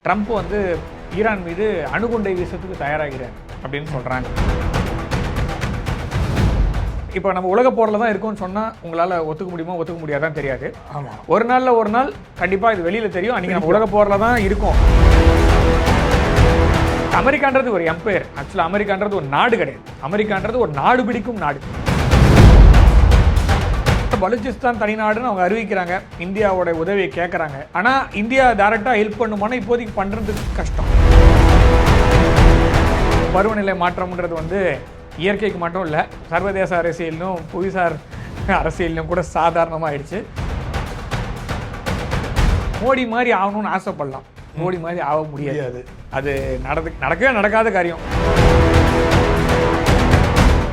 Trump வந்து Iran மீது அணுகுண்டை வீசத்துக்கு தயாராகிறார் அப்படின்னு சொல்கிறாங்க. இப்போ நம்ம உலக போரில் தான் இருக்கோம்னு சொன்னால் உங்களால் ஒத்துக்க முடியுமா ஒத்துக்க முடியாதான் தெரியாது. ஆமாம், ஒரு நாளில் ஒரு நாள் கண்டிப்பாக இது வெளியில் தெரியும். அன்றைக்கி நம்ம உலக போரில் தான் இருக்கோம். அமெரிக்கான்றது ஒரு எம்பையர். ஆக்சுவலாக அமெரிக்கான்றது ஒரு நாடு கிடையாது. அமெரிக்கான்றது ஒரு நாடு பிடிக்கும் நாடு. பலுச்சிஸ்தான் தனிநாடுன்னு அவங்க அறிவிக்கிறாங்க, இந்தியாவோட உதவியை கேட்குறாங்க. ஆனால் இந்தியா டைரெக்டாக ஹெல்ப் பண்ணுமானா இப்போதைக்கு பண்ணுறதுக்கு கஷ்டம். பருவநிலை மாற்றம்ன்றது வந்து இயற்கைக்கு மட்டும் இல்லை, சர்வதேச அரசியலும் புவிசார் அரசியலும் கூட சாதாரணமாக ஆயிடுச்சு. மோடி மாதிரி ஆகணும்னு ஆசைப்படலாம், மோடி மாதிரி ஆக முடியாது. அது நடக்கவே நடக்காத காரியம்.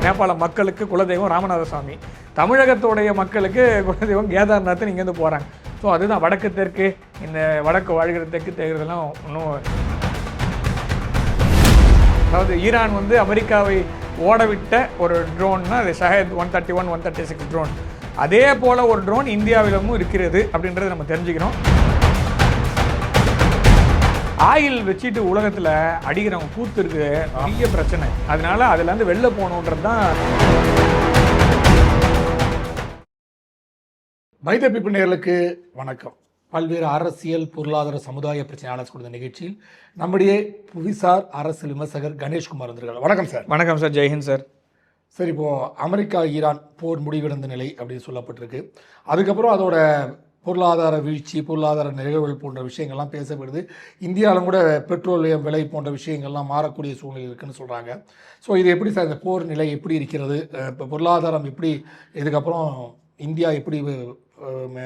நேபாள மக்களுக்கு குலதெய்வம் ராமநாத சுவாமி, தமிழகத்துடைய மக்களுக்கு குலதெய்வம் கேதார்நாத் இங்கேருந்து போகிறாங்க. ஸோ அதுதான் வடக்கு தெற்கு, இந்த வடக்கு வாழ்கிற தெற்கு தேர்தலாம் இன்னும். அதாவது ஈரான் வந்து அமெரிக்காவை ஓடவிட்ட ஒரு ட்ரோன்னா அது ஷஹத் 131, 136 ட்ரோன். அதே போல் ஒரு ட்ரோன் இந்தியாவிலும் இருக்கிறது அப்படின்றத நம்ம தெரிஞ்சுக்கணும். ஆயில் வச்சுட்டு உலகத்தில் அடிக்கிறவங்க கூத்து இருக்கு, பெரிய பிரச்சனை. அதனால அதுலேருந்து வெளில போகணுன்றது தான். மைத பீப்பிள் நேயர்களுக்கு வணக்கம். பல்வேறு அரசியல், பொருளாதார, சமுதாய பிரச்சனை ஆலோசனை கொடுத்த நிகழ்ச்சியில் நம்முடைய புவிசார் அரசியல் விமர்சகர் கணேஷ்குமார் வந்திருக்காங்க. வணக்கம் சார். வணக்கம் சார். ஜெய்ஹிந்த் சார். சார், இப்போது அமெரிக்கா ஈரான் போர் முடிவடைந்த நிலை அப்படின்னு சொல்லப்பட்டிருக்கு. அதுக்கப்புறம் அதோட பொருளாதார வீழ்ச்சி, பொருளாதார நிகழ்வுகள் போன்ற விஷயங்கள்லாம் பேசப்படுது. இந்தியாவிலும் கூட பெட்ரோலியம் விலை போன்ற விஷயங்கள்லாம் மாறக்கூடிய சூழ்நிலை இருக்குன்னு சொல்கிறாங்க. ஸோ இது எப்படி சார், இந்த போர் நிலை எப்படி இருக்கிறது, இப்போ பொருளாதாரம் எப்படி, இதுக்கப்புறம் இந்தியா எப்படி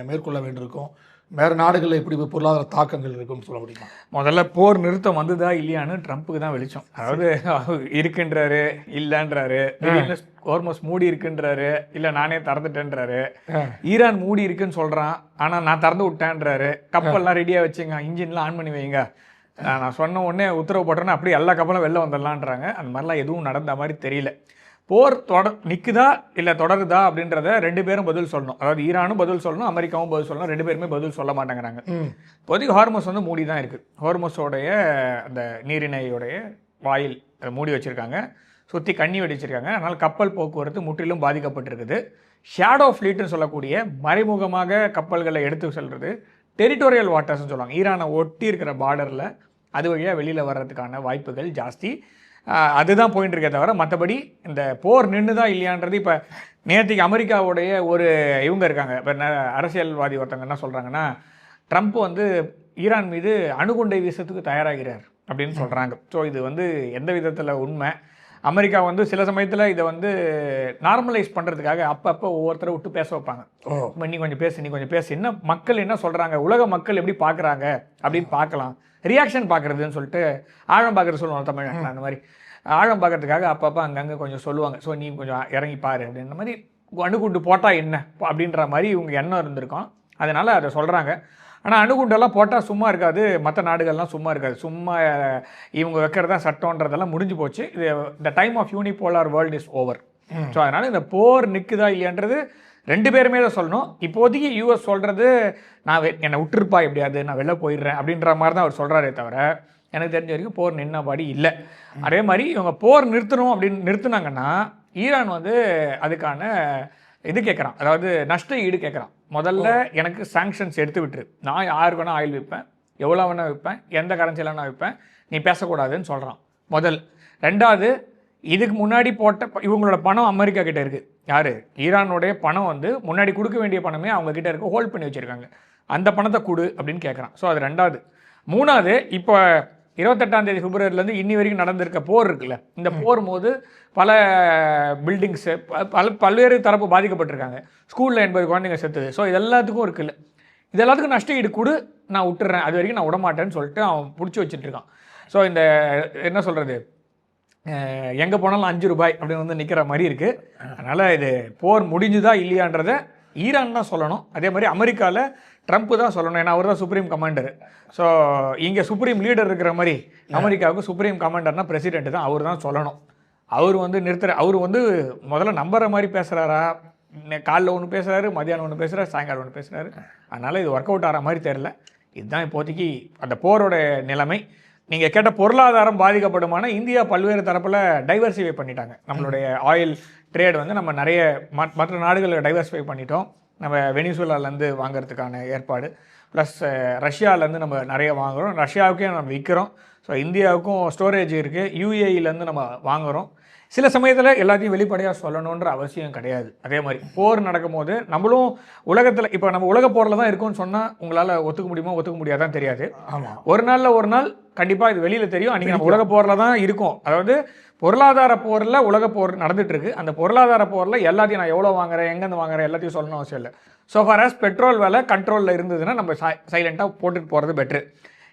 மேற்கொள்ள வேண்டியிருக்கும், வேறு நாடுகளில் எப்படி பொருளாதார தாக்கங்கள் இருக்குன்னு சொல்ல முடியுமா? முதல்ல போர் நிறுத்தம் வந்ததா இல்லையான்னு ட்ரம்ப்புக்கு தான் வெளிச்சம். அதாவது இருக்குன்றாரு, இல்லைன்றாரு. ஹோர்மஸ் மூடி இருக்குன்றாரு, இல்லை நானே திறந்துட்டேன்றாரு. ஈரான் மூடி இருக்குன்னு சொல்கிறான், ஆனால் நான் திறந்து விட்டேன்றாரு. கப்பல்லாம் ரெடியாக வச்சுங்க, இன்ஜின்லாம் ஆன் பண்ணி வைங்க, நான் சொன்ன உடனே உத்தரவு போட்டேன்னா அப்படியே எல்லா கப்பலும் வெளில வந்துடலான்றாங்க. அந்த மாதிரிலாம் எதுவும் நடந்த மாதிரி தெரியல. போர் நிற்குதா இல்லை தொடருதா அப்படின்றத ரெண்டு பேரும் பதில் சொல்லணும். அதாவது ஈரானும் பதில் சொல்லணும், அமெரிக்காவும் பதில் சொல்லணும். ரெண்டு பேருமே பதில் சொல்ல மாட்டேங்கிறாங்க. இப்போதைக்கு ஹார்மஸ் வந்து மூடி தான் இருக்குது. ஹார்மஸோடைய அந்த நீரிணையோடைய வாயில் அதை மூடி வச்சுருக்காங்க, சுற்றி கண்ணி வெடிச்சிருக்காங்க. அதனால் கப்பல் போக்குவரத்து முற்றிலும் பாதிக்கப்பட்டிருக்குது. ஷேடோ ஃப்ளீட்னு சொல்லக்கூடிய மறைமுகமாக கப்பல்களை எடுத்து செல்வது, டெரிட்டோரியல் வாட்டர்ஸ்னு சொல்லுவாங்க. ஈரானை ஒட்டி இருக்கிற பார்டரில் அது வழியாக வெளியில் வர்றதுக்கான வாய்ப்புகள் ஜாஸ்தி. அதுதான் போயிட்டு இருக்கே தவிர மற்றபடி இந்த போர் நின்றுதான் இல்லையான்றது. இப்போ நேற்றுக்கு அமெரிக்காவுடைய ஒரு இவங்க இருக்காங்க, இப்போ அரசியல்வாதி ஒருத்தவங்க என்ன சொல்கிறாங்கன்னா, ட்ரம்ப் வந்து ஈரான் மீது அணுகுண்டை வீசத்துக்கு தயாராகிறார் அப்படின்னு சொல்கிறாங்க. ஸோ இது வந்து எந்த விதத்தில் உண்மை? அமெரிக்கா வந்து சில சமயத்தில் இதை வந்து நார்மலைஸ் பண்ணுறதுக்காக அப்பப்போ ஒவ்வொருத்தரை விட்டு பேச வைப்பாங்க. நீ கொஞ்சம் பேசு, நீ கொஞ்சம் பேசு, என்ன மக்கள் என்ன சொல்கிறாங்க, உலக மக்கள் எப்படி பார்க்குறாங்க அப்படின்னு பார்க்கலாம், ரியாக்ஷன் பார்க்குறதுன்னு சொல்லிட்டு ஆழம் பார்க்குறது சொல்லுவாங்க தமிழ்நாட்டில். அந்த மாதிரி ஆழம் பார்க்குறதுக்காக அப்பப்போ அங்கங்கே கொஞ்சம் சொல்லுவாங்க. ஸோ நீ கொஞ்சம் இறங்கி பாரு அப்படின்ற மாதிரி, அணுகுண்டு போட்டால் என்ன அப்படின்ற மாதிரி இவங்க எண்ணம் இருந்திருக்கும். அதனால் அதை சொல்கிறாங்க. ஆனால் அணுகுண்டெல்லாம் போட்டால் சும்மா இருக்காது, மற்ற நாடுகள்லாம் சும்மா இருக்காது. சும்மா இவங்க வைக்கிறதா சட்டம்ன்றதெல்லாம் முடிஞ்சு போச்சு. இது இந்த time of unipolar world is over. So அதனால் இந்த போர் நிற்குதா இல்லையான்றது ரெண்டு பேருமே தான் சொல்லணும். இப்போதைக்கு யூஎஸ் சொல்கிறது, நான் என்னை விட்டுருப்பா எப்படியாது, நான் வெளில போயிடுறேன் அப்படின்ற மாதிரி தான் அவர் சொல்கிறாரே தவிர எனக்கு தெரிஞ்ச வரைக்கும் போர் நின்னபாடி இல்லை. அதே மாதிரி இவங்க போர் நிறுத்தணும் அப்படின்னு நிறுத்தினாங்கன்னா ஈரான் வந்து அதுக்கான இது கேட்குறான், அதாவது நஷ்ட ஈடு கேட்குறான். முதல்ல எனக்கு சாங்ஷன்ஸ் எடுத்து விட்டுரு, நான் யாருக்கு வேணால் ஆயில் விற்பேன், எவ்வளோ வேணால் விற்பேன், எந்த கரன்சியில் வேணால் விற்பேன், நீ பேசக்கூடாதுன்னு சொல்கிறான் முதல். ரெண்டாவது, இதுக்கு முன்னாடி போட்ட இவங்களோட பணம் அமெரிக்கா கிட்டே இருக்குது. யார்? ஈரானுடைய பணம் வந்து முன்னாடி கொடுக்க வேண்டிய பணமே அவங்க கிட்டே இருக்குது, ஹோல்ட் பண்ணி வச்சுருக்காங்க. அந்த பணத்தை கொடு அப்படின்னு கேட்குறான். ஸோ அது ரெண்டாவது. மூணாவது, இப்போ 28 பிப்ரவரிலேருந்து இன்னி வரைக்கும் நடந்திருக்க போர் இருக்குல்ல, இந்த போர் போது பல பில்டிங்ஸு பல்வேறு தரப்பு பாதிக்கப்பட்டிருக்காங்க. ஸ்கூலில் 80 குழந்தைங்க செத்துது. ஸோ இது எல்லாத்துக்கும் இருக்குல்ல, இது எல்லாத்துக்கும் நஷ்ட ஈடு கொடு, நான் விட்டுறேன், அது வரைக்கும் நான் விடமாட்டேன்னு சொல்லிட்டு அவன் பிடிச்சி வச்சுட்ருக்கான். ஸோ இந்த என்ன சொல்கிறது, எங்கே போனாலும் 5 ரூபாய் அப்படின்னு வந்து நிற்கிற மாதிரி இருக்குது. அதனால் இது போர் முடிஞ்சுதா இல்லையான்றதை ஈரான் தான் சொல்லணும். அதே மாதிரி அமெரிக்காவில் ட்ரம்ப்பு தான் சொல்லணும், ஏன்னா அவர் தான் சுப்ரீம் கமாண்டர். ஸோ இங்கே சுப்ரீம் லீடர் இருக்கிற மாதிரி அமெரிக்காவுக்கு சுப்ரீம் கமாண்டர்னால் பிரசிடென்ட் தான், அவர் தான் சொல்லணும். அவர் வந்து அவர் வந்து முதல்ல நம்புற மாதிரி பேசுகிறாரா, காலைல ஒன்று பேசுகிறாரு, மதியானம் ஒன்று பேசுகிறாரு, சாயங்காலம் ஒன்று பேசுகிறாரு. அதனால் இது ஒர்க் அவுட் ஆகிற மாதிரி தெரில. இதுதான் இப்போதைக்கு அந்த போரோட நிலைமை. நீங்கள் கேட்ட பொருளாதாரம் பாதிக்கப்படுமான இந்தியா பல்வேறு தரப்பில் டைவர்சிஃபை பண்ணிட்டாங்க. நம்மளுடைய ஆயில் ட்ரேட் வந்து நம்ம நிறைய மற்ற நாடுகளில் டைவர்சிஃபை பண்ணிட்டோம். நம்ம வெனிசுலாலேருந்து வாங்குறதுக்கான ஏற்பாடு, ப்ளஸ் ரஷ்யாவிலேருந்து நம்ம நிறைய வாங்குகிறோம், ரஷ்யாவுக்கே நம்ம விற்கிறோம். ஸோ இந்தியாவுக்கும் ஸ்டோரேஜ் இருக்குது, யூஏஇலேருந்து நம்ம வாங்குகிறோம். சில சமயத்தில் எல்லாத்தையும் வெளிப்படையாக சொல்லணுன்ற அவசியம் கிடையாது. அதே மாதிரி போர் நடக்கும்போது நம்மளும் உலகத்தில் இப்போ நம்ம உலக போரில் தான் இருக்கோம்னு சொன்னால் உங்களால் ஒத்துக்க முடியுமா ஒத்துக்க முடியாதான் தெரியாது. ஆமாம், ஒரு நாள் கண்டிப்பாக இது வெளியில் தெரியும். அன்றைக்கி நம்ம உலக போரில் தான் இருக்கோம். அதாவது பொருளாதார போரில் உலக போர் நடந்துகிட்ருக்கு. அந்த பொருளாதார போரில் எல்லாத்தையும் நான் எவ்வளோ வாங்குறேன், எங்கேருந்து வாங்குறேன் எல்லாத்தையும் சொல்லணும் அவசியம் இல்லை. ஸோ ஃபார் ஆஸ் பெட்ரோல் விலை கண்ட்ரோலில் இருந்ததுன்னா நம்ம சைலண்ட்டாக போட்டுட்டு போகிறது பெட்ரு.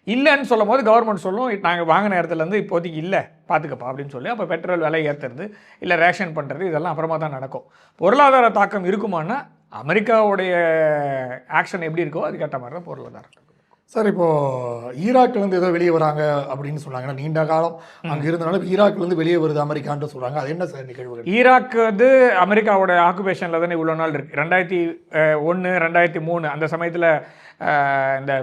இல்லைன்னு சொல்லும் போது கவர்மெண்ட் சொல்லும், நாங்கள் வாங்கின இடத்துலேருந்து இப்போதைக்கு இல்லை பார்த்துக்கப்பா அப்படின்னு சொல்லி அப்போ பெட்ரோல் விலை ஏற்றுறது இல்லை ரேஷன் பண்ணுறது இதெல்லாம் அப்புறமா தான் நடக்கும். பொருளாதார தாக்கம் இருக்குமானா அமெரிக்காவுடைய ஆக்ஷன் எப்படி இருக்கோ அதுக்கேற்ற மாதிரி தான் பொருளாதாரம். சார் இப்போது ஈராக்லேருந்து ஏதோ வெளியே வராங்க அப்படின்னு சொன்னாங்கன்னா, நீண்ட காலம் அங்கே இருந்தனால ஈராக்லேருந்து வெளியே வருது அமெரிக்கான்ட்டு சொல்கிறாங்க. அது என்ன சார் நிகழ்வுகள்? ஈராக் வந்து அமெரிக்காவோட ஆக்குபேஷனில் தானே இவ்வளோ நாள் இருக்குது. 2001 2003 அந்த சமயத்தில் இந்த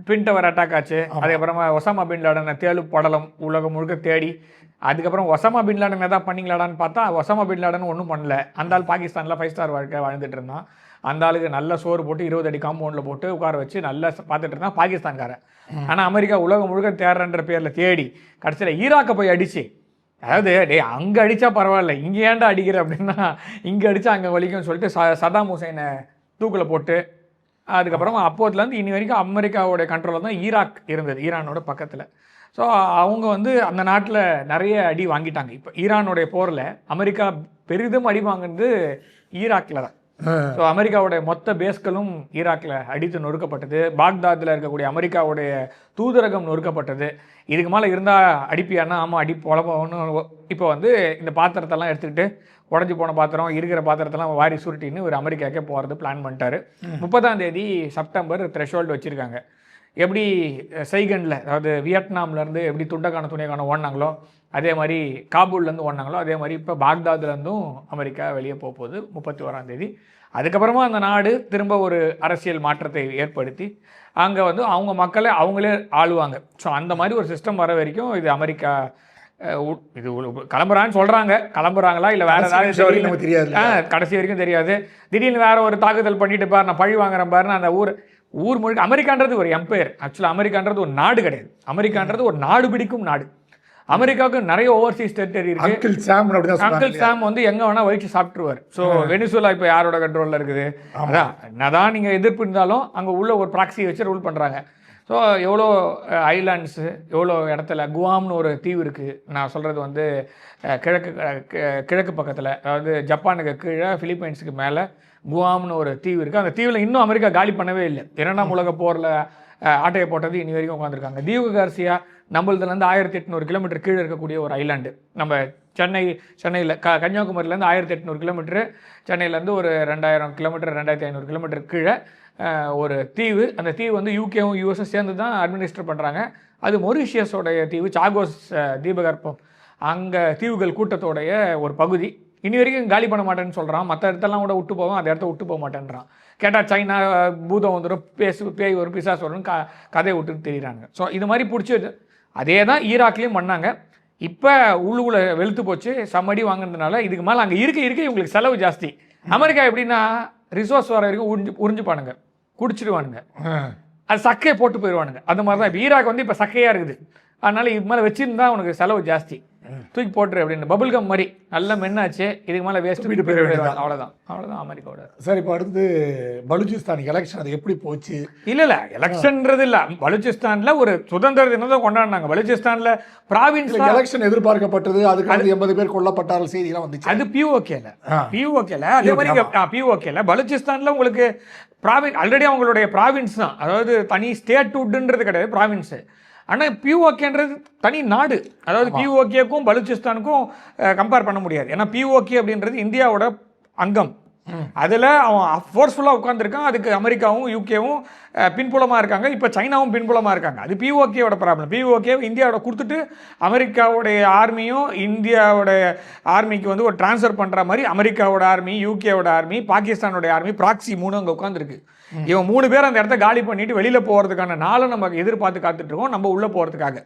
ட்வின் டவர் அட்டாக் ஆச்சு. அதுக்கப்புறமா ஒசாமா பின் லாடனை தேடு படலம் உலகம் முழுக்க தேடி, அதுக்கப்புறம் ஒசாமா பின் லாடன் எதாவது பண்ணிங்களாடான்னு பார்த்தா ஒசாமா பின் லாடன் ஒன்றும் பண்ணல. அந்த ஆள் பாகிஸ்தானில் 5 ஸ்டார் வாழ்க்கை வாழ்ந்துட்டு இருந்தான். அந்த ஆளுக்கு நல்ல சோறு போட்டு 20 அடி காம்பவுண்டில் போட்டு உட்கார வச்சு நல்லா பார்த்துட்டு இருந்தான் பாகிஸ்தான்காரன். ஆனால் அமெரிக்கா உலகம் முழுக்க தேடுறன்ற பேரில் தேடி கடைசியில் ஈராக்கை போய் அடிச்சு, அதாவது அங்கே அடித்தா பரவாயில்ல, இங்கே ஏன்டா அடிக்கிற அப்படின்னா இங்கே அடித்தா அங்கே வலிக்கும்னு சொல்லிட்டு சதாம் ஹுசைனை தூக்கில் போட்டு, அதுக்கப்புறமா அப்போதுலேருந்து இனி வரைக்கும் அமெரிக்காவோட கண்ட்ரோலில் தான் ஈராக் இருந்தது, ஈரானோட பக்கத்தில். ஸோ அவங்க வந்து அந்த நாட்டில் நிறைய அடி வாங்கிட்டாங்க. இப்போ ஈரானுடைய போரில் அமெரிக்கா பெரிதும் அடி வாங்கினது ஈராக்கில் தான். ஸோ அமெரிக்காவுடைய மொத்த பேஸ்களும் ஈராக்கில் அடித்து நொறுக்கப்பட்டது. பாக்தாத்தில் இருக்கக்கூடிய அமெரிக்காவுடைய தூதரகம் நொறுக்கப்பட்டது. இதுக்கு மேலே இருந்தால் அடிப்பியானா ஆமாம் அடி பொழப்போன்னு இப்போ வந்து இந்த பாத்திரத்தெல்லாம் எடுத்துக்கிட்டு உடஞ்சி போன பாத்திரம் இருக்கிற பாத்திரத்தெல்லாம் வாரி சுருட்டின்னு ஒரு அமெரிக்காக்கே போகிறது பிளான் பண்ணிட்டாரு. 30ஆம் தேதி செப்டம்பர் த்ரெஷோல்டு வச்சுருக்காங்க. எப்படி சைகனில், அதாவது வியட்நாம்லேருந்து எப்படி துண்டக்கான துணைக்கான ஓடினாங்களோ அதே மாதிரி காபூல்லேருந்து ஓடினாங்களோ அதே மாதிரி இப்போ பாக்தாதுலேருந்தும் அமெரிக்கா வெளியே போகுது 31ஆம் தேதி. அதுக்கப்புறமா அந்த நாடு திரும்ப ஒரு அரசியல் மாற்றத்தை ஏற்படுத்தி அங்கே வந்து அவங்க மக்களை அவங்களே ஆளுவாங்க. ஸோ அந்த மாதிரி ஒரு சிஸ்டம் வர வரைக்கும் இது அமெரிக்கா இது கிளம்புறான்னு சொல்கிறாங்க. கிளம்புறாங்களா இல்லை வேறு ஏதாவது தெரியாது, கடைசி வரைக்கும் தெரியாது. திடீர்னு வேறு ஒரு தாக்குதல் பண்ணிட்டு பாரு, நான் பழி வாங்குறேன் பாருன்னு அந்த ஊர் முழுக்க அமெரிக்கான்றது ஒரு எம்பையர். ஆக்சுவலாக அமெரிக்கான்றது ஒரு நாடு கிடையாது. அமெரிக்கான்றது ஒரு நாடு பிடிக்கும் நாடு. அமெரிக்காவுக்கு நிறைய ஓவர்சீஸ் டெரிட்டரி இருக்கு. அங்கிள் சாம் வந்து எங்கே வேணால் வயிற்று சாப்பிட்டுருவார். ஸோ வெனிசுலா இப்போ யாரோட கண்ட்ரோலில் இருக்குது? அதான் என்னதான் நீங்கள் எதிர்ப்பு இருந்தாலும் அங்கே உள்ள ஒரு ப்ராக்ஸி வச்சு ரூல் பண்ணுறாங்க. ஸோ எவ்வளோ ஐலாண்ட்ஸு, எவ்வளோ இடத்துல குவாம்னு ஒரு தீவு இருக்குது. நான் சொல்கிறது வந்து கிழக்கு பக்கத்தில், அதாவது ஜப்பானுக்கு கீழே பிலிப்பைன்ஸுக்கு மேலே குவாம்னு ஒரு தீவு இருக்குது. அந்த தீவில் இன்னும் அமெரிக்கா காலி பண்ணவே இல்லை. 2ஆம் உலக போரில் ஆட்டையை போட்டது இனி வரைக்கும் உட்காந்துருக்காங்க. தீவு கார்சியா நம்மளதுலேருந்து 1800 கிலோமீட்டர் கீழே இருக்கக்கூடிய ஒரு ஐலாண்டு. நம்ம சென்னையில் கன்னியாகுமரியிலேருந்து 1800 கிலோமீட்டரு, சென்னையிலேருந்து ஒரு 2000 கிலோமீட்டர் 2500 கிலோமீட்டர் கீழே ஒரு தீவு. அந்த தீவு வந்து யூகேவும் யூஎஸும் சேர்ந்து தான் அட்மினிஸ்டர் பண்ணுறாங்க. அது மொரிஷியஸோடைய தீவு, சாகோஸ் தீபகற்பம், அங்கே தீவுகள் கூட்டத்தோடைய ஒரு பகுதி. இனி வரைக்கும் காலி பண்ண மாட்டேன்னு சொல்கிறான். மற்ற இடத்தெல்லாம் கூட விட்டு போவோம், அந்த இடத்த விட்டு போக மாட்டேன்றான். கேட்டால் சைனா பூதம் வந்துடும், பேய் வரும், பிசாஸ் வரும்னு கதையை விட்டுட்டு தெரியுறாங்க. ஸோ இது மாதிரி பிடிச்சி அதே தான் ஈராக்லேயும் பண்ணாங்க. இப்போ உள்ளுக்குள்ளே வெளுத்து போச்சு, சம்மடி வாங்கினதுனால இதுக்கு மேலே அங்கே இருக்க இவங்களுக்கு செலவு ஜாஸ்தி. அமெரிக்கா எப்படின்னா ரிசோர்ஸ் வர வரைக்கும் உறிஞ்சுப்பானுங்க, குடிச்சிடுவானுங்க, அது சக்கையை போட்டு போயிடுவானுங்க. அந்த மாதிரி தான் இப்போ ஈராக் வந்து இப்போ சக்கையாக இருக்குது. அதனால் இது மேலே வச்சுருந்தா உனக்கு செலவு ஜாஸ்தி, தூக்கி போட்டுரு அப்படின்னு. பபுள் கம் மாதிரி நல்லா மென்னாச்சு, இதுக்கு மேலே வேஸ்ட்டு வீட்டு போயிடுவாங்க. அவ்வளோதான் அமெரிக்காவோட. சார் இப்போ அடுத்து பலுச்சிஸ்தான் எலெக்ஷன், அது எப்படி போச்சு? இல்லை எலெக்ஷன்ன்றது இல்லை, பலுச்சிஸ்தானில் ஒரு சுதந்திர தினத்தை கொண்டாடினாங்க. பலுச்சிஸ்தானில் ப்ராவின்ஸ் எலெக்ஷன் எதிர்பார்க்கப்பட்டது. அதுக்கு 80 பேர் கொல்லப்பட்டார்கள் செய்திலாம் வந்துச்சு. அது பியூஓகேல அதே மாதிரி பியூஓகேல பலுச்சிஸ்தானில் உங்களுக்கு ஆல்ரெடி அவங்களுடைய ப்ராவின்ஸ் தான், அதாவது தனி ஸ்டேட்ஹுட்ன்றது கிடையாது, ப்ராவின்ஸு. ஆனால் பியூஓகேன்றது தனி நாடு. அதாவது பியூஓகேக்கும் பலுச்சிஸ்தானுக்கும் கம்பேர் பண்ண முடியாது. ஏன்னா பியூஓகே அப்படின்றது இந்தியாவோட அங்கம். அதில் அவன் ஃபோர்ஸ்ஃபுல்லாக உட்காந்துருக்கான். அதுக்கு அமெரிக்காவும் யூகேவும் பின்புலமாக இருக்காங்க. இப்போ சைனாவும் பின்புலமாக இருக்காங்க. அது பிஓகேவோட ப்ராப்ளம். பிஓகே இந்தியாவோட கொடுத்துட்டு அமெரிக்காவுடைய ஆர்மியும் இந்தியாவோட ஆர்மிக்கு வந்து ஒரு ட்ரான்ஸ்ஃபர் பண்ணுற மாதிரி அமெரிக்காவோட ஆர்மி, யூகேவோட ஆர்மி, பாகிஸ்தானோட ஆர்மி, ப்ராக்சி 3 அங்கே உட்காந்துருக்கு. இவன் 3 பேர் அந்த இடத்த காலி பண்ணிட்டு வெளியில் போகிறதுக்கான நாளை நம்ம எதிர்பார்த்து காத்துட்ருக்கோம், நம்ம உள்ளே போகிறதுக்காக.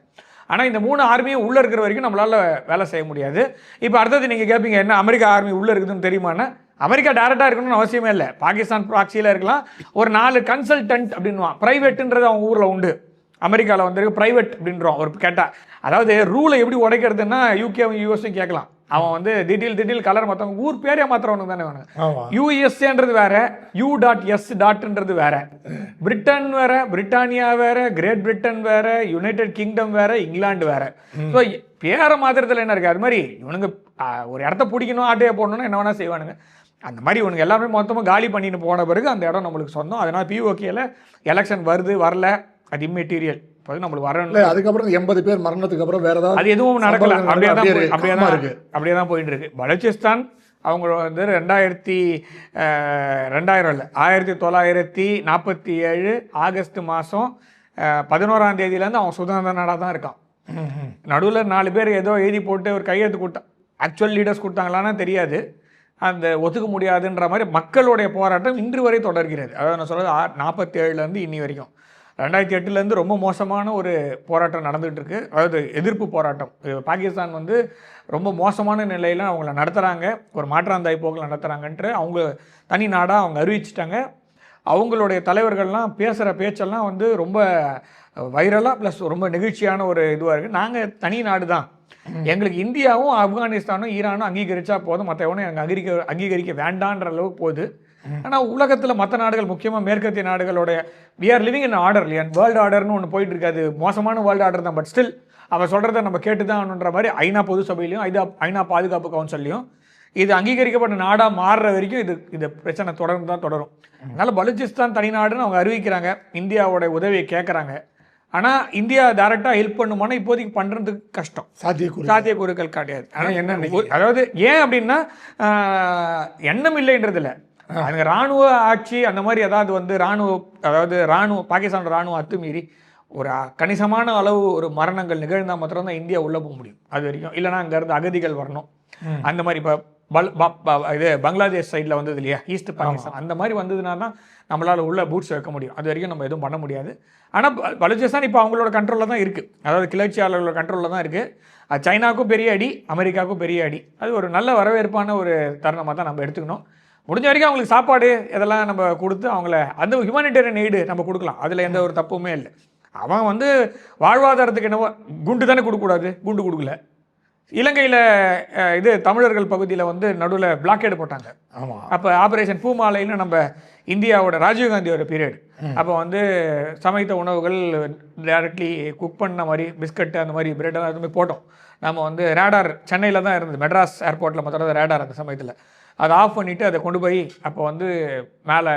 ஆனால் இந்த 3 ஆர்மியும் உள்ளே இருக்கிற வரைக்கும் நம்மளால் வேலை செய்ய முடியாது. இப்போ அடுத்தது நீங்கள் கேட்பீங்க, என்ன அமெரிக்கா ஆர்மி உள்ளே இருக்குதுன்னு தெரியுமான்னா, அமெரிக்கா டேரெக்டாக இருக்கணும்னு அவசியமே இல்லை. பாகிஸ்தான் ப்ராக்சியில் இருக்கலாம். ஒரு 4 கன்சல்டன்ட் அப்படின்வான். ப்ரைவேட்டுன்றது அவங்க ஊரில் உண்டு. அமெரிக்காவில் வந்துருக்கு ப்ரைவேட் அப்படின்றோம் ஒரு கேட்டால். அதாவது ரூலை எப்படி உடைக்கிறதுன்னா யூகேவும் யூஎஸும் கேட்கலாம். அவன் வந்து திடீர் கலர் மற்றவங்க ஊர் பேரே மாத்திரவனுக்கு தானே வேணும். யூஎஸ்ஏன்றது வேற, U.S.ன்றது வேற, பிரிட்டன் வேற, பிரிட்டானியா வேற, கிரேட் பிரிட்டன் வேற, யுனைடெட் கிங்டம் வேற, இங்கிலாந்து வேற. ஸோ பேரை மாத்திரத்தில் என்ன இருக்கு? அது மாதிரி இவனுங்க ஒரு இடத்த பிடிக்கணும், ஆட்டையை போடணும்னு என்ன வேணா செய்வானுங்க. அந்த மாதிரி இவனுக்கு எல்லாமே மொத்தமாக காலி பண்ணிட்டு போன பிறகு அந்த இடம் நம்மளுக்கு சொந்தம். அதனால் பிஓகேல எலெக்ஷன் வருது வரல அது இம்மெட்டீரியல். இப்போ நம்மளுக்கு வரணும். அதுக்கப்புறம் 80 பேர் மரணத்துக்கு அப்புறம் வேற ஏதாவது அது எதுவும் நடக்கல. அப்படியே தான் போயிட்டு இருக்கு. பலூச்சிஸ்தான் அவங்க வந்து 2000 இல்லை 1947 ஆகஸ்ட் மாதம் 11ஆம் தேதியிலேருந்து அவன் சுதந்திர நாடாக தான் இருக்கான். நடுவில் 4 பேர் ஏதோ எழுதி போட்டு ஒரு கையெழுத்து கொடுத்தான். ஆக்சுவல் லீடர்ஸ் கொடுத்தாங்களான்னா தெரியாது. அந்த ஒத்துக்க முடியாதுன்ற மாதிரி மக்களுடைய போராட்டம் இன்று வரை தொடர்கிறது. அதாவது நான் சொல்கிறது 47லேருந்து இன்னி வரைக்கும் 2008லேருந்து ரொம்ப மோசமான ஒரு போராட்டம் நடந்துகிட்டு இருக்கு. அதாவது எதிர்ப்பு போராட்டம். பாகிஸ்தான் வந்து ரொம்ப மோசமான நிலையில் அவங்கள நடத்துகிறாங்க, ஒரு மாற்றாந்தாய் போக்கில் நடத்துகிறாங்கன்ட்டு அவங்க தனி நாடாக அவங்க அறிவிச்சிட்டாங்க. அவங்களுடைய தலைவர்கள்லாம் பேசுகிற பேச்செல்லாம் வந்து ரொம்ப வைரலாக ப்ளஸ் ரொம்ப நெகிழ்ச்சியான ஒரு இதுவாக இருக்குது. நாங்கள் தனி நாடு தான், எங்களுக்கு இந்தியாவும் ஆப்கானிஸ்தானும் ஈரானும் அங்கீகரித்தா போதும், மற்ற எவனும் எங்கள் அங்கீகரிக்க வேண்டான்ற அளவுக்கு போகுது. ஆனால் உலகத்தில் மற்ற நாடுகள் முக்கியமாக மேற்கத்திய நாடுகளுடைய we are living in order இல்லையா, வேர்ல்டு ஆர்டர்னு ஒன்று போயிட்டு இருக்காது. மோசமான வேர்ல்டு ஆர்டர் தான். பட் ஸ்டில் அவன் சொல்கிறத நம்ம கேட்டு தான் ஆகணுன்ற மாதிரி ஐநா பொது சபையிலையும் ஐநா பாதுகாப்பு கவுன்சிலையும் இது அங்கீகரிக்கப்பட்ட நாடாக மாறுற வரைக்கும் இது பிரச்சனை தொடர்ந்து தான் தொடரும். அதனால் பலூச்சிஸ்தான் தனி நாடுன்னு அவங்க அறிவிக்கிறாங்க, இந்தியாவோட உதவியை கேட்குறாங்க. ஆனால் இந்தியா டைரெக்டாக ஹெல்ப் பண்ணுமானா இப்போதைக்கு பண்ணுறதுக்கு கஷ்டம், சாத்தியக்கூறுகள் கிடையாது. ஆனால் என்ன அதாவது ஏன் அப்படின்னா எண்ணம் இல்லைன்றதில்ல, அங்கே இராணுவ ஆட்சி அந்த மாதிரி ஏதாவது வந்து பாகிஸ்தான் ராணுவ அத்துமீறி ஒரு கணிசமான அளவு ஒரு மரணங்கள் நிகழ்ந்தால் மாத்திரம்தான் இந்தியா உள்ளே போக முடியும். அது வரைக்கும் இல்லைனா அங்கேருந்து அகதிகள் வரணும். அந்த மாதிரி இப்போ இது பங்களாதேஷ் சைடில் வந்தது இல்லையா, ஈஸ்ட் பாகிஸ்தான், அந்த மாதிரி வந்ததுனா தான் நம்மளால் உள்ள பூட்ஸ் வைக்க முடியும். அது வரைக்கும் நம்ம எதுவும் பண்ண முடியாது. ஆனால் பலூச்சிஸ்தான் இப்போ அவங்களோட கண்ட்ரோலில் தான் இருக்குது, அதாவது கிளர்ச்சியாளர்களோட கண்ட்ரோலில் தான் இருக்குது. அது சைனாவுக்கும் பெரிய அடி, அமெரிக்காவுக்கும் பெரிய அடி. அது ஒரு நல்ல வரவேற்பான ஒரு தருணமாக தான் நம்ம எடுத்துக்கணும். முடிஞ்ச வரைக்கும் அவங்களுக்கு சாப்பாடு இதெல்லாம் நம்ம கொடுத்து அவங்கள அந்த ஹியூமானிட்டேரியன் எய்டு நம்ம கொடுக்கலாம், அதில் எந்த ஒரு தப்புமே இல்லை. அவன் வந்து வாழ்வாதாரத்துக்கு என்னவோ குண்டு தானே கொடுக்கக்கூடாது, குண்டு கொடுக்கல. இலங்கையில் இது தமிழர்கள் பகுதியில் வந்து நடுவில் பிளாக்கேடு போட்டாங்க. ஆமாம், அப்போ ஆப்ரேஷன் பூமாலைன்னு நம்ம இந்தியாவோட ராஜீவ்காந்தியோட பீரியட். அப்போ வந்து சமைத்த உணவுகள் டைரக்ட்லி குக் பண்ண மாதிரி பிஸ்கட்டு அந்த மாதிரி பிரெட் அது மாதிரி போட்டோம். நம்ம வந்து ரேடார் சென்னையில் தான் இருந்தது, மெட்ராஸ் ஏர்போர்ட்டில் மாத்திரம் ரேடார் அந்த சமயத்தில். அதை ஆஃப் பண்ணிவிட்டு அதை கொண்டு போய் அப்போ வந்து மேலே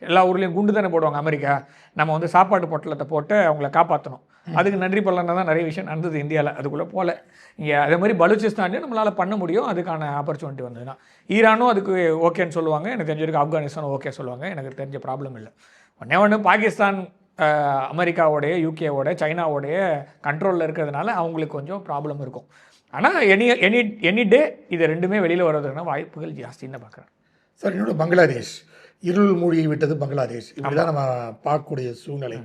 எல்லா ஊர்லேயும் குண்டு தானே போடுவாங்க அமெரிக்கா, நம்ம வந்து சாப்பாட்டு பொட்டலத்தை போட்டு அவங்கள காப்பாற்றணும். அதுக்கு நன்றி பலனாக தான் நிறைய விஷயம் நடந்தது இந்தியாவில். அதுக்குள்ளே போகல இங்கே. அதே மாதிரி பலூச்சிஸ்தான்லேயும் நம்மளால் பண்ண முடியும், அதுக்கான ஆப்பர்ச்சுனிட்டி வந்ததுன்னா. ஈரானும் அதுக்கு ஓகேன்னு சொல்லுவாங்க, எனக்கு தெரிஞ்சிருக்கு. ஆப்கானிஸ்தானும் ஓகே சொல்லுவாங்க, எனக்கு தெரிஞ்ச ப்ராப்ளம் இல்லை. ஒன்று பாகிஸ்தான் அமெரிக்காவோடைய, யூகேவோட, சைனாவோடைய கண்ட்ரோலில் இருக்கிறதுனால அவங்களுக்கு கொஞ்சம் ப்ராப்ளம் இருக்கும். ஆனால் எனி டே இது ரெண்டுமே வெளியில் வர்றதுக்கான வாய்ப்புகள் ஜாஸ்தின்னு பார்க்குறேன். சார், என்னோட பங்களாதேஷ் இருள் மூழ்கி விட்டது. பங்களாதேஷ் இப்படிதான் நம்ம பார்க்கக்கூடிய சூழ்நிலை.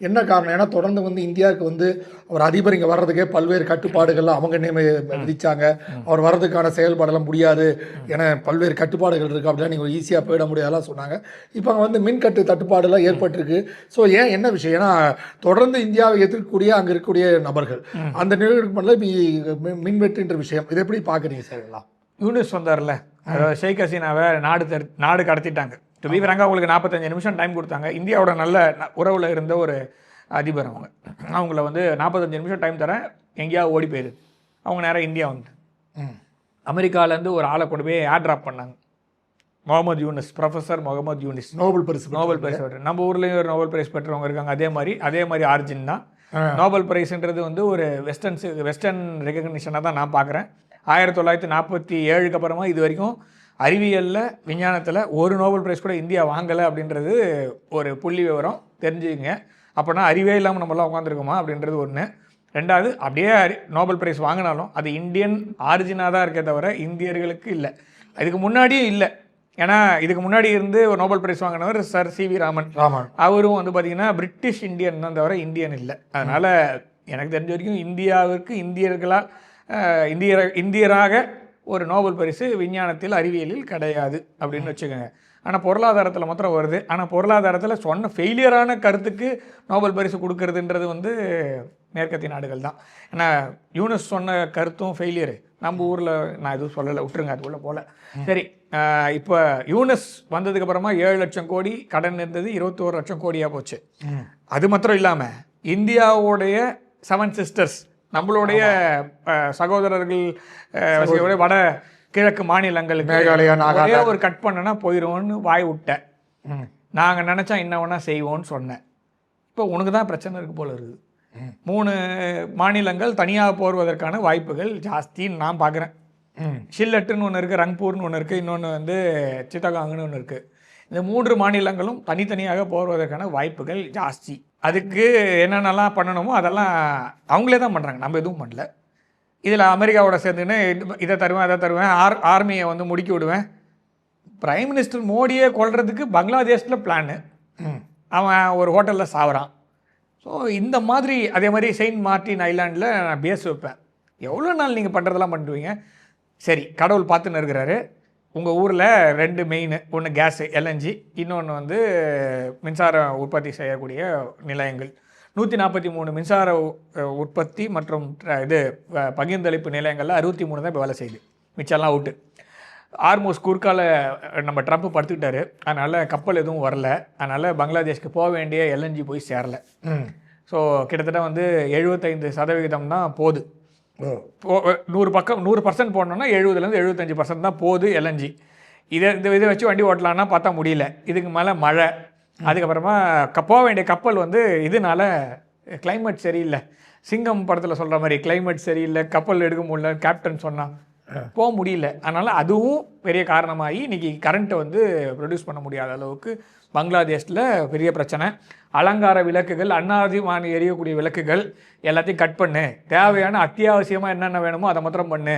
என்ன காரணம்? ஏன்னா தொடர்ந்து வந்து இந்தியாவுக்கு வந்து அவர் அதிபர் இங்கே வர்றதுக்கே பல்வேறு கட்டுப்பாடுகள்லாம் அவங்க விதிச்சாங்க. அவர் வர்றதுக்கான செயல்பாடெல்லாம் முடியாது, ஏன்னா பல்வேறு கட்டுப்பாடுகள் இருக்குது, அப்படிலாம் நீங்கள் ஈஸியாக போயிட முடியாதெல்லாம் சொன்னாங்க. இப்போ அங்கே வந்து மின்கட்டு தட்டுப்பாடுலாம் ஏற்பட்டிருக்கு. ஸோ ஏன் விஷயம்? ஏன்னா தொடர்ந்து இந்தியாவை எதிர்க்கக்கூடிய அங்கே இருக்கக்கூடிய நபர்கள் அந்த நிலைப்பாடில் இப்போ மின்வெட்டுன்ற விஷயம், இதை எப்படி பார்க்குறீங்க சார்? எல்லாம் யூனிஸ் வந்தார்ல, அதாவது ஷேக் ஹசீனாவை நாடு கடத்திட்டாங்க. டு பி ஃப்ராங்காக அவங்களுக்கு 45 நிமிஷம் டைம் கொடுத்தாங்க. இந்தியாவோட நல்ல உறவில் இருந்த ஒரு அதிபர் அவங்கள வந்து 45 நிமிஷம் டைம் தரேன், எங்கேயாவது ஓடி போயிரு. அவங்க நேராக இந்தியா வந்து அமெரிக்காவிலேருந்து ஒரு ஆளை கொண்டு போய் ஏர் ட்ராப் பண்ணாங்க. முகமது யூனிஸ், ப்ரொஃபஸர் முகமது யூனிஸ், நோபல் பரிசு பெற்ற. நம்ம ஊர்லேயும் ஒரு நோபல் பிரைஸ் பெற்றவங்க இருக்காங்க. அதே மாதிரி ஆர்ஜின் தான். நோபல் பிரைஸ்ன்றது வந்து ஒரு வெஸ்டர்ன் ரெகக்னிஷனாக தான் நான் பார்க்குறேன். 1947க்கு அப்புறமா இது வரைக்கும் அறிவியலில் விஞ்ஞானத்தில் ஒரு நோபல் பிரைஸ் கூட இந்தியா வாங்கலை அப்படின்றது ஒரு புள்ளி விவரம் தெரிஞ்சுக்கங்க. அப்போனா அறிவே இல்லாமல் நம்மளாம் உட்காந்துருக்கோமா அப்படின்றது ஒன்று. ரெண்டாவது, அப்படியே நோபல் பிரைஸ் வாங்கினாலும் அது இந்தியன் ஆரிஜினாக தான் இருக்கே தவிர இந்தியர்களுக்கு இல்லை. இதுக்கு முன்னாடியும் இல்லை. ஏன்னா இதுக்கு முன்னாடி இருந்து ஒரு நோபல் பிரைஸ் வாங்கினவர் சர் சி.வி. ராமன். அவரும் வந்து பார்த்தீங்கன்னா பிரிட்டிஷ் இந்தியன் தான் தவிர இந்தியன் இல்லை. அதனால் எனக்கு தெரிஞ்ச வரைக்கும் இந்தியாவிற்கு இந்தியர்களால் இந்தியராக ஒரு நோபல் பரிசு விஞ்ஞானத்தில் அறிவியலில் கிடையாது அப்படின்னு வச்சுக்கோங்க. ஆனால் பொருளாதாரத்தில் மாத்திரம் வருது. ஆனால் பொருளாதாரத்தில் சொன்ன ஃபெயிலியரான கருத்துக்கு நோபல் பரிசு கொடுக்கறதுன்றது வந்து மேற்கத்திய நாடுகள் தான். ஏன்னா யூனஸ் சொன்ன கருத்தும் ஃபெயிலியரு. நம்ம ஊரில் நான் எதுவும் சொல்லலை, விட்டுருங்க, அதுக்குள்ளே போல. சரி, இப்போ யூனஸ் வந்ததுக்கப்புறமா 7 லட்சம் கோடி கடன் இருந்தது, 21 லட்சம் கோடியாக போச்சு. அது மாத்திரம் இல்லாமல் இந்தியாவுடைய 7 சிஸ்டர்ஸ், நம்மளுடைய சகோதரர்கள் வட கிழக்கு மாநிலங்களுக்கு ஒரே ஒரு கட் பண்ணனா போயிடுவோன்னு வாய் விட்டேன். நாங்கள் நினச்சா என்ன வேணா செய்வோன்னு சொன்னேன். இப்போ உனக்கு தான் பிரச்சனை இருக்கு போல இருக்குது. 3 மாநிலங்கள் தனியாக போடுவதற்கான வாய்ப்புகள் ஜாஸ்தின்னு நான் பார்க்குறேன். ஷில்லட்டுன்னு ஒன்று இருக்குது, ரங்பூர்னு ஒன்று இருக்குது, இன்னொன்று வந்து சித்தகாங்னு ஒன்று இருக்குது. இந்த 3 மாநிலங்களும் தனித்தனியாக போடுவதற்கான வாய்ப்புகள் ஜாஸ்தி. அதுக்கு என்னென்னலாம் பண்ணணுமோ அதெல்லாம் அவங்களே தான் பண்ணுறாங்க, நம்ம எதுவும் பண்ணல. இதில் அமெரிக்காவோட சேர்ந்துன்னு இதை தருவேன் அதை தருவேன், ஆர்மியை வந்து முடுக்கி விடுவேன். பிரைம் மினிஸ்டர் மோடியே கொல்றதுக்கு பங்களாதேஷில் பிளானு, அவன் ஒரு ஹோட்டலில் சாவுறான். ஸோ இந்த மாதிரி அதே மாதிரி செயின்ட் மார்ட்டின் ஐலாண்டில் நான் பேஸ் வைப்பேன். எவ்வளோ நாள் நீங்கள் பண்ணுறதெல்லாம் பண்ணுவீங்க? சரி, கடவுள் பார்த்துன்னு இருக்கிறாரு. உங்கள் ஊரில் 2 மெயின், ஒன்று கேஸு எல்என்ஜி, இன்னொன்று வந்து மின்சார உற்பத்தி செய்யக்கூடிய நிலையங்கள். 143 மின்சார உற்பத்தி மற்றும் இது பகிர்ந்தளிப்பு நிலையங்களில் 63 தான் இப்போ வேலை செய்யுது, மிச்சம்லாம் அவுட்டு. ஆர்மோஸ் குறுக்கால நம்ம ட்ரம்ப் படுத்துக்கிட்டாரு, அதனால் கப்பல் எதுவும் வரல. அதனால் பங்களாதேஷ்க்கு போக வேண்டிய எல்என்ஜி போய் சேரலை. ஸோ கிட்டத்தட்ட வந்து 75% தான் போகுது. 100% போடணுன்னா 70% 75% தான் போகுது எல்என்ஜி. இதை வச்சு வண்டி ஓட்டலான்னா பார்த்தா முடியல. இதுக்கு மேலே மழை, அதுக்கப்புறமா போக வேண்டிய கப்பல் வந்து இதனால கிளைமேட் சரியில்லை. சிங்கம் படத்தில் சொல்கிற மாதிரி கிளைமேட் சரியில்லை, கப்பல் எடுக்க முடியல, கேப்டன் சொன்னான், போக முடியல. அதனால் அதுவும் பெரிய காரணமாகி இன்றைக்கி கரண்ட்டை வந்து ப்ரொடியூஸ் பண்ண முடியாத அளவுக்கு பங்களாதேஷில் பெரிய பிரச்சனை. அலங்கார விளக்குகள், அன்னாதிமான எரியக்கூடிய விளக்குகள் எல்லாத்தையும் கட் பண்ணு, தேவையான அத்தியாவசியமாக என்னென்ன வேணுமோ அதை மாத்திரம் பண்ணு,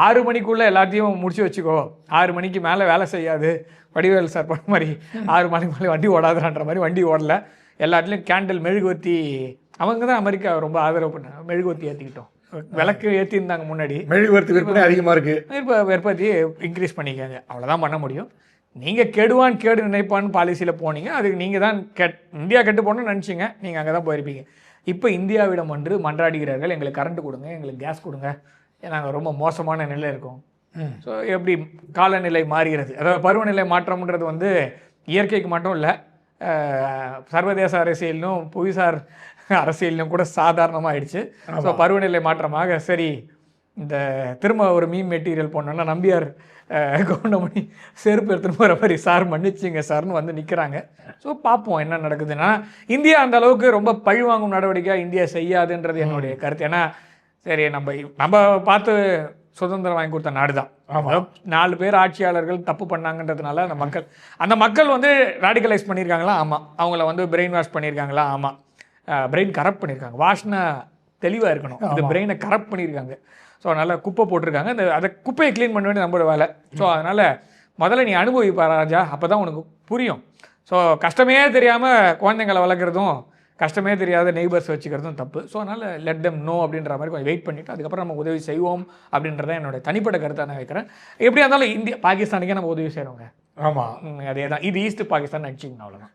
6 மணிக்குள்ளே எல்லாத்தையும் முடிச்சு வச்சுக்கோ, 6 மணிக்கு மேலே வேலை செய்யாது. வடிவேல் சார் பண்ண மாதிரி 6 மணிக்கு மேலே வண்டி ஓடாதுன்ற மாதிரி வண்டி ஓடல. எல்லாத்துலேயும் கேண்டில் மெழுகுவர்த்தி, அவங்க தான் அமெரிக்கா ரொம்ப ஆதரவு பண்ணாங்க. மெழுகுவர்த்தி ஏற்றிக்கிட்டோம், விளக்கு ஏற்றிருந்தாங்க முன்னாடி. மெழுகுவர்த்தி விற்பனை அதிகமாக இருக்குது, விற்பத்தி இன்க்ரீஸ் பண்ணிக்கங்க, அவ்வளோதான் பண்ண முடியும். நீங்கள் கெடுவான் கேடு நினைப்பான்னு பாலிசியில் போனீங்க, அதுக்கு நீங்கள் தான் இந்தியா கெட்டு போகணும்னு நினச்சிங்க, நீங்கள் அங்கே தான் போயிருப்பீங்க. இப்போ இந்தியாவிடம் வந்து மன்றாடுகிறார்கள், எங்களுக்கு கரண்ட் கொடுங்க, எங்களுக்கு கேஸ் கொடுங்க, நாங்கள் ரொம்ப மோசமான நிலை இருக்கோம். ஸோ எப்படி காலநிலை மாறுகிறது, அதாவது பருவநிலை மாற்றம்ன்றது வந்து இயற்கைக்கு மட்டும் இல்லை, சர்வதேச அரசியலிலும் புவிசார் அரசியலிலும் கூட சாதாரணமாக ஆயிடுச்சு. ஸோ பருவநிலை மாற்றமாக சரி, இந்த திரும்ப ஒரு மீன் மெட்டீரியல் போனோன்னா நம்பியார் கவுண்டமணி செருப்பு எடுத்துன்னு போகிற மாதிரி, சார் மன்னிச்சிங்க சார்னு வந்து நிற்கிறாங்க. ஸோ பார்ப்போம் என்ன நடக்குதுன்னா. இந்தியா அந்த அளவுக்கு ரொம்ப பழிவாங்கும் நடவடிக்கையாக இந்தியா செய்யாதுன்றது என்னுடைய கருத்து. ஏன்னா சரி, நம்ம பார்த்து சுதந்திரம் வாங்கி கொடுத்த நாடு தான். 4 பேர் ஆட்சியாளர்கள் தப்பு பண்ணாங்கன்றதுனால அந்த மக்கள் வந்து ராடிகலைஸ் பண்ணியிருக்காங்களா? ஆமாம். அவங்கள வந்து பிரெயின் வாஷ் பண்ணியிருக்காங்களா? ஆமாம். பிரெயின் கரப்ட் பண்ணியிருக்காங்க. வாஷ்னா தெளிவாக இருக்கணும், இந்த பிரெயினை கரப்ட் பண்ணியிருக்காங்க. ஸோ அதனால் குப்பை போட்டிருக்காங்க, அதை குப்பையை க்ளீன் பண்ண வேண்டிய நம்மளோட வேலை. ஸோ அதனால் முதல்ல நீ அனுபவிப்பா ராஜா, அப்போ தான் உனக்கு புரியும். ஸோ கஷ்டமே தெரியாமல் குழந்தைங்களை வளர்க்குறதும், கஷ்டமே தெரியாத நெய்பர்ஸ் வச்சுக்கிறதும் தப்பு. ஸோ அதனால் லெட் தெம் நோ அப்படின்ற மாதிரி கொஞ்சம் வெயிட் பண்ணிவிட்டு அதுக்கப்புறம் நம்ம உதவி செய்வோம் அப்படின்றத என்னோட தனிப்பட்ட கருத்தை நான் வைக்கிறேன். எப்படியா இருந்தாலும் இந்தியா பாகிஸ்தானுக்கே நம்ம உதவி செய்கிறோங்க. ஆமாம், அதே தான். இது ஈஸ்ட் பாகிஸ்தான் நடிச்சிங்க, அவ்வளோதான்.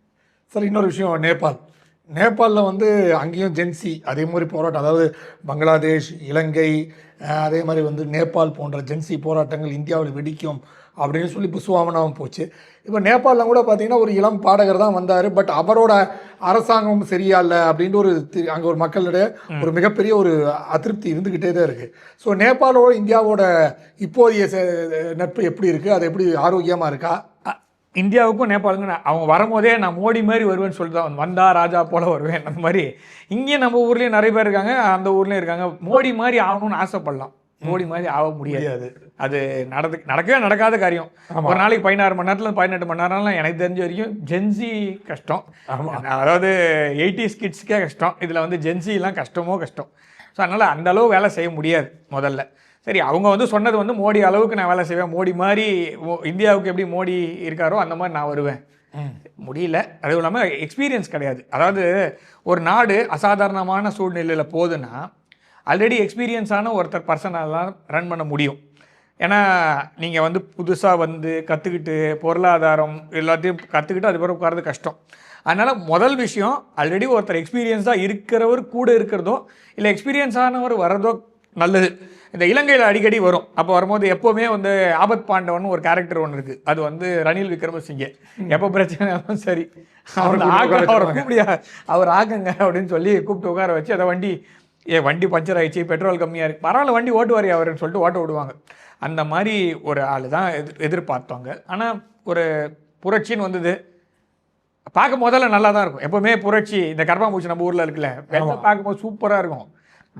சார் இன்னொரு விஷயம், நேபாளில் வந்து அங்கேயும் ஜென்சி அதே மாதிரி போராட்டம், அதாவது பங்களாதேஷ், இலங்கை, அதே மாதிரி வந்து நேபாள் போன்ற ஜென்சி போராட்டங்கள் இந்தியாவில் வெடிக்கும் அப்படின்னு சொல்லி புசுவாமனாவும் போச்சு. இப்போ நேபாளில் கூட பார்த்தீங்கன்னா ஒரு இளம் பாடகர் தான் வந்தார், பட் அவரோட அரசாங்கம் சரியா இல்லை அப்படின்ட்டு அங்கே ஒரு மக்களிடையே ஒரு மிகப்பெரிய ஒரு அதிருப்தி இருந்துக்கிட்டே தான் இருக்குது. ஸோ நேபாளோட இந்தியாவோட இப்போதைய நட்பு எப்படி இருக்குது, அது எப்படி ஆரோக்கியமாக இருக்கா? இந்தியாவுக்கும் நேபாளுங்க அவங்க வரும்போதே நான் மோடி மாதிரி வருவேன்னு சொல்லிட்டு தான் வந்தா ராஜா போல வருவேன். அந்த மாதிரி இங்கேயும் நம்ம ஊர்லேயும் நிறைய பேர் இருக்காங்க, அந்த ஊர்லேயும் இருக்காங்க. மோடி மாதிரி ஆகணும்னு ஆசைப்படலாம். மோடி மாதிரி ஆக முடியாது. அது நடக்கவே நடக்காத காரியம். ஒரு நாளைக்கு 16 மணி நேரத்துல 18 மணி நேரம்லாம் எனக்கு தெரிஞ்ச வரைக்கும் ஜென்சி கஷ்டம். அதாவது 80s கிட்ஸ்க்கே கஷ்டம். இதில் வந்து ஜென்சிலாம் கஷ்டமோ கஷ்டம். ஸோ அதனால் அந்த அளவு வேலை செய்ய முடியாது முதல்ல. சரி, அவங்க வந்து சொன்னது வந்து மோடி அளவுக்கு நான் வேலை செய்வேன், மோடி மாதிரி இந்தியாவுக்கு எப்படி மோடி இருக்காரோ அந்த மாதிரி நான் வருவேன். முடியல. அதுவும் இல்லாமல் எக்ஸ்பீரியன்ஸ் கிடையாது. அதாவது ஒரு நாடு அசாதாரணமான சூழ்நிலையில் போகுதுன்னா ஆல்ரெடி எக்ஸ்பீரியன்ஸான ஒருத்தர் பர்சனெல்லாம் ரன் பண்ண முடியும். ஏன்னா நீங்கள் வந்து புதுசாக வந்து கற்றுக்கிட்டு பொருளாதாரம் எல்லாத்தையும் கற்றுக்கிட்டு அதுக்கப்புறம் உட்காரது கஷ்டம். அதனால் முதல் விஷயம் ஆல்ரெடி ஒருத்தர் எக்ஸ்பீரியன்ஸாக இருக்கிறவர் கூட இருக்கிறதோ இல்லை எக்ஸ்பீரியன்ஸ் ஆனவர் வர்றதோ நல்லது. இந்த இலங்கையில் அடிக்கடி வரும். அப்போ வரும்போது எப்போவுமே வந்து ஆபத் பாண்டவன் ஒரு கேரக்டர் ஒன்று இருக்குது. அது வந்து ரணில் விக்ரமசிங்கே. எப்போ பிரச்சனை சரி அவர் ஆக்குங்க அப்படின்னு சொல்லி கூப்பிட்டு உட்கார வச்சு அதை வண்டி பஞ்சர் ஆயிடுச்சு, பெட்ரோல் கம்மியாக இருக்குது, பரவாயில்ல வண்டி ஓட்டுவாரி அவருன்னு சொல்லிட்டு ஓட்ட விடுவாங்க. அந்த மாதிரி ஒரு ஆள் தான் எதிர்பார்த்தவங்க. ஆனால் ஒரு புரட்சின்னு வந்தது பார்க்க முதல்ல நல்லா தான் இருக்கும். எப்போவுமே புரட்சி இந்த கர்ப்பாம்பூச்சி நம்ம ஊரில் இருக்குல்ல, பார்க்கும்போது சூப்பராக இருக்கும்.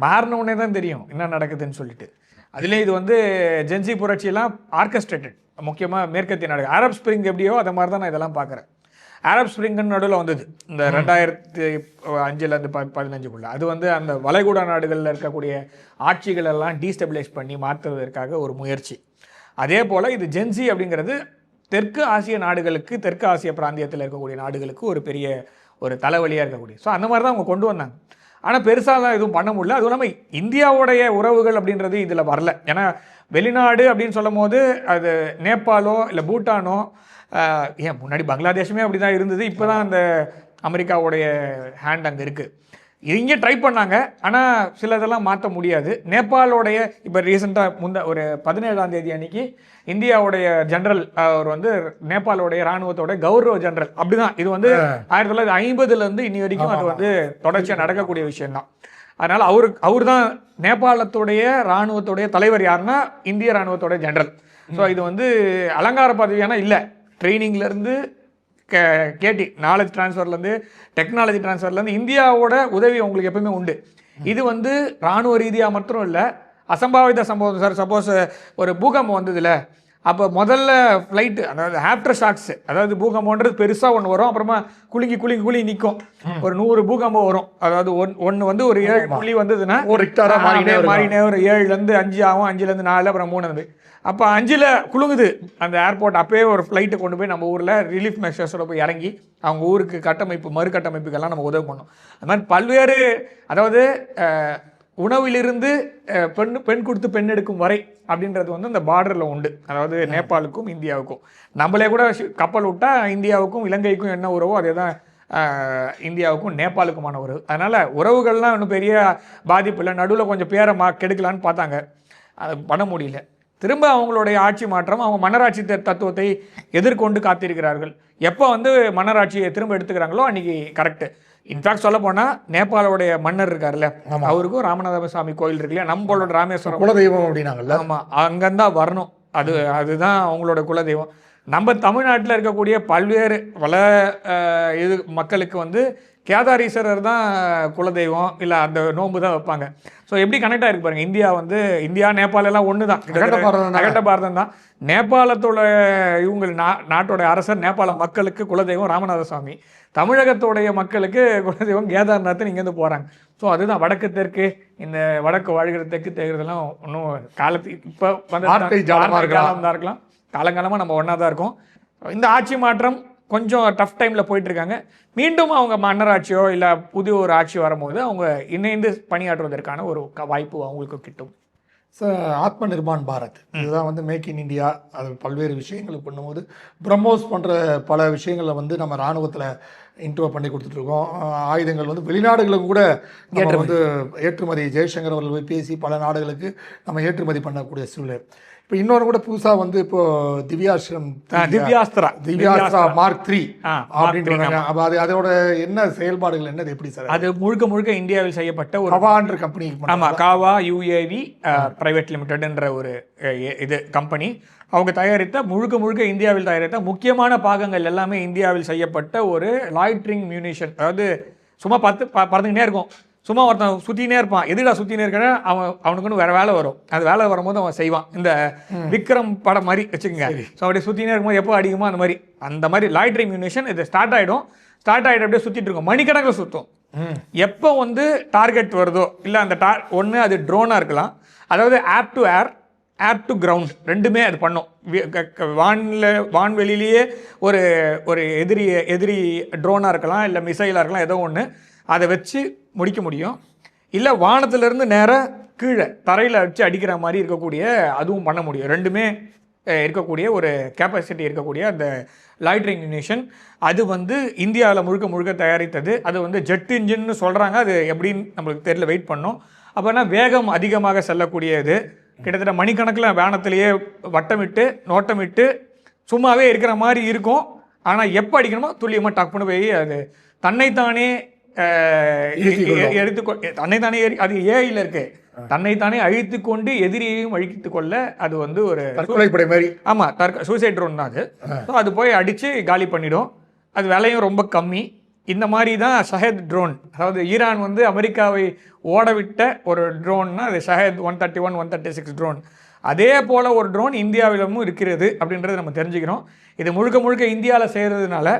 மாறினவுடனே தான் தெரியும் என்ன நடக்குதுன்னு சொல்லிட்டு. அதுலேயும் இது வந்து ஜென்சி புரட்சியெல்லாம் ஆர்கஸ்ட்ரேட்டட். முக்கியமாக மேற்கத்திய நாடு அரப் ஸ்ப்ரிங் எப்படியோ அதை மாதிரி தான் நான் இதெல்லாம் பார்க்குறேன். அரப் ஸ்ப்ரிங்குன்னு நடுவில் வந்தது இந்த 2005 15 அது வந்து அந்த வளைகுடா நாடுகளில் இருக்கக்கூடிய ஆட்சிகளெல்லாம் டீஸ்டெபிலைஸ் பண்ணி மாற்றுவதற்காக ஒரு முயற்சி. அதே போல் இது ஜென்சி அப்படிங்கிறது தெற்கு ஆசிய நாடுகளுக்கு, தெற்கு ஆசிய பிராந்தியத்தில் இருக்கக்கூடிய நாடுகளுக்கு ஒரு பெரிய ஒரு தலைவலியாக இருக்கக்கூடிய. ஸோ அந்த மாதிரி தான் அவங்க கொண்டு வந்தாங்க. ஆனால் பெருசாலாம் எதுவும் பண்ண முடியல. அதுவும் இல்லாமல் இந்தியாவுடைய உறவுகள் அப்படின்றது இதில் வரல. ஏன்னா வெளிநாடு அப்படின்னு சொல்லும் போது அது நேபாளோ இல்லை பூட்டானோ, ஏன் முன்னாடி பங்களாதேஷுமே அப்படி தான் இருந்தது. இப்போ தான் அந்த அமெரிக்காவுடைய ஹேண்ட் அங்கே இருக்குது. இங்கே ட்ரை பண்ணாங்க, ஆனால் சில இதெல்லாம் மாற்ற முடியாது. நேபாளோடைய இப்போ ரீசெண்டாக ஒரு 17ஆம் தேதி அன்னைக்கு இந்தியாவுடைய ஜெனரல் அவர் வந்து நேபாளோடைய இராணுவத்தோட கௌரவ ஜெனரல் அப்படி தான். இது வந்து 1950 இன்னி வரைக்கும் அது வந்து தொடர்ச்சியாக நடக்கக்கூடிய விஷயம்தான். அதனால் அவர் தான் நேபாளத்துடைய இராணுவத்துடைய தலைவர். யாருன்னா இந்திய இராணுவத்தோட ஜெனரல். ஸோ இது வந்து அலங்கார பதவியான இல்லை, ட்ரைனிங்லேருந்து கேட்டி நாலேஜ் ட்ரான்ஸ்ஃபர்லேருந்து டெக்னாலஜி ட்ரான்ஸ்ஃபர்லேருந்து இந்தியாவோட உதவி உங்களுக்கு எப்பவுமே உண்டு. இது வந்து இராணுவ ரீதியாக மட்டும் இல்லை, அசம்பாவித சம்பவம். சார் சப்போஸ் ஒரு பூகம்பம் வந்ததுல, அப்போ முதல்ல ஃப்ளைட்டு, அதாவது ஆஃப்டர் ஷாக்ஸ், அதாவது பூகம்பம்ன்றது பெருசாக ஒன்று வரும், அப்புறமா குலுங்கி நிற்கும். ஒரு 100 பூகம்பம் வரும். அதாவது ஒன்று வந்து ஒரு 7 புள்ளி வந்ததுன்னா மாறினே ஒரு 7லேருந்து 5 ஆகும், 5லேருந்து 4, அப்புறம் 3. அப்போ 5ல் குலுங்குது அந்த ஏர்போர்ட். அப்போயே ஒரு ஃப்ளைட்டை கொண்டு போய் நம்ம ஊரில் ரிலீஃப் மெஷர்ஸோட போய் இறங்கி அவங்க ஊருக்கு மறுகட்டமைப்புக்கெல்லாம் நம்ம உதவி பண்ணோம். அது மாதிரி பல்வேறு, அதாவது உணவிலிருந்து பெண் கொடுத்து பெண் எடுக்கும் வரை அப்படின்றது வந்து அந்த பார்டரில் உண்டு. அதாவது நேபாளுக்கும் இந்தியாவுக்கும் நம்மளே கூட கப்பல் விட்டால் இந்தியாவுக்கும் இலங்கைக்கும் என்ன உறவோ அதே தான் இந்தியாவுக்கும் நேபாளுக்குமான உறவு. அதனால் உறவுகள்லாம் இன்னும் பெரிய பாதிப்பு இல்லை. நடுவில் கொஞ்சம் பேரை கெடுக்கலான்னு பார்த்தாங்க, அது பண்ண முடியல. திரும்ப அவங்களுடைய ஆட்சி மாற்றம், அவங்க மன்னராட்சி தத்துவத்தை எதிர்கொண்டு காத்திருக்கிறார்கள். எப்போ வந்து மன்னராட்சியை திரும்ப எடுத்துக்கிறாங்களோ அன்றைக்கி கரெக்டு. இன்ஃபேக்ட் சொல்ல போனால் நேபாளோடைய மன்னர் இருக்கார்ல, அவருக்கும் ராமநாதசாமி கோயில் இருக்கு இல்லையா, நம்மளோட ராமேஸ்வரம் குலதெய்வம் அப்படின்னாங்கல்ல. ஆமாம், அங்கேருந்தான் வரணும். அதுதான் அவங்களோட குலதெய்வம். நம்ம தமிழ்நாட்டில் இருக்கக்கூடிய பல்வேறு இது மக்களுக்கு வந்து கேதாரீஸ்வரர் தான் குலதெய்வம், இல்லை அந்த நோன்பு தான் வைப்பாங்க. ஸோ எப்படி கனெக்டாக இருக்கு பாருங்க. இந்தியா நேபாள் எல்லாம் ஒன்று தான், அகண்ட பாரதம் தான். நேபாளத்தோட நாட்டோட அரசர் நேபாள மக்களுக்கு குலதெய்வம் ராமநாதசாமி, தமிழகத்தோடைய மக்களுக்கு குலதெய்வம் கேதார்நாத்னு இங்கேருந்து போகிறாங்க. ஸோ அதுதான் வடக்கு தெற்கு, இந்த வடக்கு வாழ்கிற தெற்கு தேர்தலாம் ஒன்றும் காலத்துக்கு இப்போ வந்து தான் இருக்கலாம், காலங்காலமாக நம்ம ஒன்றா தான் இருக்கோம். இந்த ஆட்சி மாற்றம் கொஞ்சம் டஃப் டைமில் போயிட்டுருக்காங்க. மீண்டும் அவங்க மன்னராட்சியோ இல்லை புதிய ஒரு ஆட்சி வரும்போது அவங்க இணைந்து பணியாற்றுவதற்கான ஒரு வாய்ப்பு அவங்களுக்கு கிட்டும். ஆத்ம நிர்பான் பாரத், இதுதான் வந்து மேக் இன் இந்தியா. அது பல்வேறு விஷயங்கள் பண்ணும்போது பிரம்மோஸ் பண்ணுற பல விஷயங்களை வந்து நம்ம இராணுவத்தில் இன்ட்ரோ பண்ணி கொடுத்துட்ருக்கோம். ஆயுதங்கள் வந்து வெளிநாடுகளுக்கு கூட நம்ம வந்து ஏற்றுமதி, ஜெய்சங்கர் அவர்கள் போய் பேசி பல நாடுகளுக்கு நம்ம ஏற்றுமதி பண்ணக்கூடிய சூழ்நிலை. இப்போ இன்னொன்று கூட புதுசாக வந்து இப்போ திவ்யாஸ்திரா மார்க் 3 அப்படின்றாங்க. அப்போ அதோட என்ன செயல்பாடுகள் என்னது, எப்படி சார்? அது முழுக்க இந்தியாவில் செய்யப்பட்ட ஒரு கவான்ற கம்பெனி. ஆமாம், காவா UAV பிரைவேட் லிமிடெட்ன்ற ஒரு இது கம்பெனி. அவங்க தயாரித்த முழுக்க இந்தியாவில் தயாரித்த முக்கியமான பாகங்கள் எல்லாமே இந்தியாவில் செய்யப்பட்ட ஒரு லாய்ட்ரிங் மியூனிஷன். அதாவது சும்மா பறந்துக்கிட்டே இருக்கும். சும்மா ஒருத்தன் சுற்றினே இருப்பான், எதுடா சுற்றினே இருக்க, அவனுக்குன்னு வேற வேலை வரும், அது வேலை வரும்போது அவன் செய்வான். இந்த விக்ரம் படம் மாதிரி வச்சுக்கோங்க. ஸோ அப்படியே சுற்றினே இருக்கும்போது எப்போ அடிக்குமோ அந்த மாதிரி லாய்ட்ரிங் மியூனிஷன் இது ஸ்டார்ட் ஆகிடும் அப்படியே சுற்றிட்டு இருக்கும், மணிக்கணக்கில் சுற்றும். எப்போ வந்து டார்கெட் வருதோ, இல்லை அந்த ஒன்று அது ட்ரோனாக இருக்கலாம், அதாவது air to air, air to ground ரெண்டுமே அது பண்ணும். வான்வெளியிலேயே ஒரு எதிரி ட்ரோனாக இருக்கலாம், இல்லை மிசைலாக இருக்கலாம், ஏதோ ஒன்று அதை வச்சு முடிக்க முடியும். இல்லை வானத்திலேருந்து நேராக கீழே தரையில் வச்சு அடிக்கிற மாதிரி இருக்கக்கூடிய அதுவும் பண்ண முடியும். ரெண்டுமே இருக்கக்கூடிய ஒரு கேப்பாசிட்டி இருக்கக்கூடிய அந்த லாய்ட்ரிங் மியூனிஷன் அது வந்து இந்தியாவில் முழுக்க தயாரித்தது. அது வந்து ஜெட் இன்ஜின்னு சொல்கிறாங்க, அது எப்படின்னு நம்மளுக்கு தெரியல, வெயிட் பண்ணோம். அப்போனா வேகம் அதிகமாக செல்லக்கூடியது, கிட்டத்தட்ட மணிக்கணக்கில் வானத்திலேயே வட்டமிட்டு நோட்டமிட்டு சும்மாவே இருக்கிற மாதிரி இருக்கும். ஆனால் எப்போ அடிக்கணுமோ துல்லியமாக டக்குன்னு போய் அது தன்னைத்தானே தன்னைத்தானே அது ஏஐல இருக்கு, தன்னைத்தானே அழித்து கொண்டு எதிரியையும் அழித்து கொள்ள அது வந்து ஒரு தற்கொலைப்படை மாதிரி. ஆமாம், சூசைட் ட்ரோன் தான் அது. ஸோ அது போய் அடித்து காலி பண்ணிடும். அது விலையும் ரொம்ப கம்மி. இந்த மாதிரி தான் ஷஹேத் ட்ரோன், அதாவது ஈரான் வந்து அமெரிக்காவை ஓடவிட்ட ஒரு ட்ரோன்னா அது ஷஹேத் 131, 136 ட்ரோன். அதே போல் ஒரு ட்ரோன் இந்தியாவிலும் இருக்கிறது அப்படின்றத நம்ம தெரிஞ்சுக்கிறோம். இது முழுக்க இந்தியாவில் செய்கிறதுனால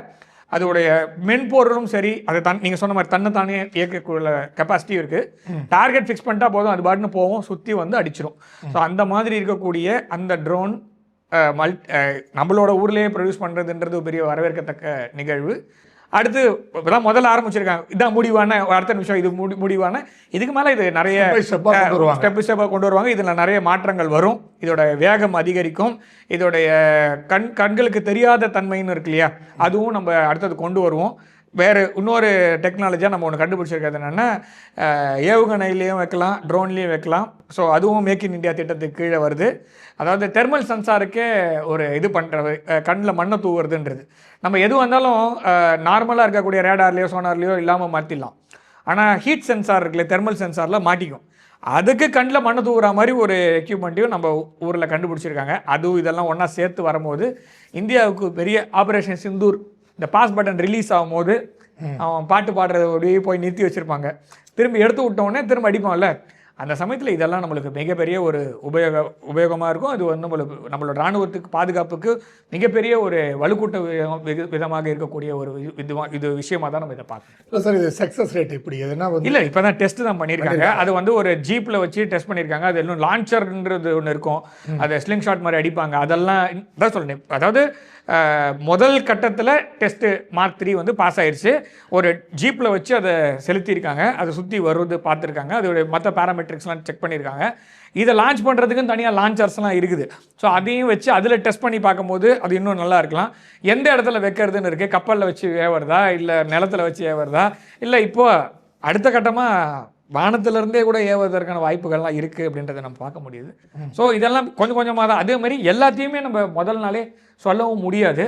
அதோடைய மென்பொருளும் சரி, அது நீங்கள் சொன்ன மாதிரி தன்னைத்தானே இயக்கக்கூடிய கெப்பாசிட்டியும் இருக்குது. டார்கெட் ஃபிக்ஸ் பண்ணிட்டா போதும், அது பாட்டுன்னு போவோம், சுற்றி வந்து அடிச்சிடும். ஸோ அந்த மாதிரி இருக்கக்கூடிய அந்த ட்ரோன் நம்மளோட ஊர்லேயே ப்ரொடியூஸ் பண்ணுறதுன்றது பெரிய வரவேற்கத்தக்க நிகழ்வு. அடுத்து இப்போதான் முதல்ல ஆரம்பிச்சிருக்காங்க, இதான் முடிவான அடுத்த நிமிஷம் இது முடிவான, இதுக்கு மேலே இது நிறைய ஸ்டெப்பாக கொண்டு வருவாங்க. இதில் நிறைய மாற்றங்கள் வரும், இதோட வேகம் அதிகரிக்கும், இதோடைய கண்களுக்கு தெரியாத தன்மைன்னு இருக்கு இல்லையா, அதுவும் நம்ம அடுத்தது கொண்டு வருவோம். வேறு இன்னொரு டெக்னாலஜியாக நம்ம ஒன்று கண்டுபிடிச்சிருக்கிறது என்னென்னா, ஏவுகணையிலையும் வைக்கலாம், ட்ரோன்லேயும் வைக்கலாம். ஸோ அதுவும் மேக் இன் இந்தியா திட்டத்துக்கு கீழே வருது. அதாவது தெர்மல் சென்சாருக்கே ஒரு இது பண்ணுறது, கண்ணில் மண்ணை தூவுறதுன்றது. நம்ம எது வந்தாலும் நார்மலாக இருக்கக்கூடிய ரேடார்லேயோ சோனார்லேயோ இல்லாமல் மாற்றிடலாம். ஆனால் ஹீட் சென்சார் இருக்குல்ல, தெர்மல் சென்சாரில் மாட்டிக்கும். அதுக்கு கண்ணில் மண்ணை தூவுற மாதிரி ஒரு எக்யூப்மெண்ட்டையும் நம்ம ஊரில் கண்டுபிடிச்சிருக்காங்க. அதுவும் இதெல்லாம் ஒன்றா சேர்த்து வரும்போது இந்தியாவுக்கு பெரிய ஆப்ரேஷன் சிந்தூர், இந்த பாஸ் பட்டன் ரிலீஸ் ஆகும்போது அவன் பாட்டு பாடுறத அப்படியே போய் நிறுத்தி வச்சுருப்பாங்க, திரும்பி எடுத்து விட்டோடனே திரும்ப அடிப்பான்ல, அந்த சமயத்தில் இதெல்லாம் நம்மளுக்கு மிகப்பெரிய ஒரு உபயோகமாக இருக்கும். அது வந்து நம்மளோட இராணுவத்துக்கு பாதுகாப்புக்கு மிகப்பெரிய ஒரு வலுக்கூட்ட விதமாக இருக்கக்கூடிய ஒரு இது விஷயமாக தான் நம்ம இதை பார்க்கணும். சார், இது சக்ஸஸ் ரேட் இப்படி எதுனா இல்லை, இப்போ தான் டெஸ்ட் தான் பண்ணியிருக்காங்க. அது வந்து ஒரு ஜீப்பில் வச்சு டெஸ்ட் பண்ணியிருக்காங்க. அது இன்னும் லான்ச்சர்ன்றது ஒன்று இருக்கும், அதை ஸ்லிங் ஷாட் மாதிரி அடிப்பாங்க. அதெல்லாம் தான் சொல்கிறேன். அதாவது முதல் கட்டத்தில் டெஸ்ட்டு Mark 3 வந்து பாஸ் ஆயிடுச்சு. ஒரு ஜீப்பில் வச்சு அதை செலுத்தியிருக்காங்க, அதை சுற்றி வருவது பார்த்துருக்காங்க, அதோடைய மற்ற பேராமெட்ரிக்ஸ்லாம் செக் பண்ணியிருக்காங்க. இதை லான்ச் பண்ணுறதுக்குன்னு தனியாக லான்ச்சர்ஸ்லாம் இருக்குது. ஸோ அதையும் வச்சு அதில் டெஸ்ட் பண்ணி பார்க்கும்போது அது இன்னும் நல்லா இருக்கலாம். எந்த இடத்துல வைக்கிறதுன்னு இருக்குது, கப்பலில் வச்சு ஏவறதா, இல்லை நிலத்தில் வச்சு ஏவறதா, இல்லை இப்போது அடுத்த கட்டமாக வானத்திலிருந்தே கூட ஏவுவதற்கான வாய்ப்புகள்லாம் இருக்குது அப்படின்றத நம்ம பார்க்க முடியுது. ஸோ இதெல்லாம் கொஞ்சமாக தான். அதே மாதிரி எல்லாத்தையுமே நம்ம முதல் நாளே சொல்லவும் முடியாது.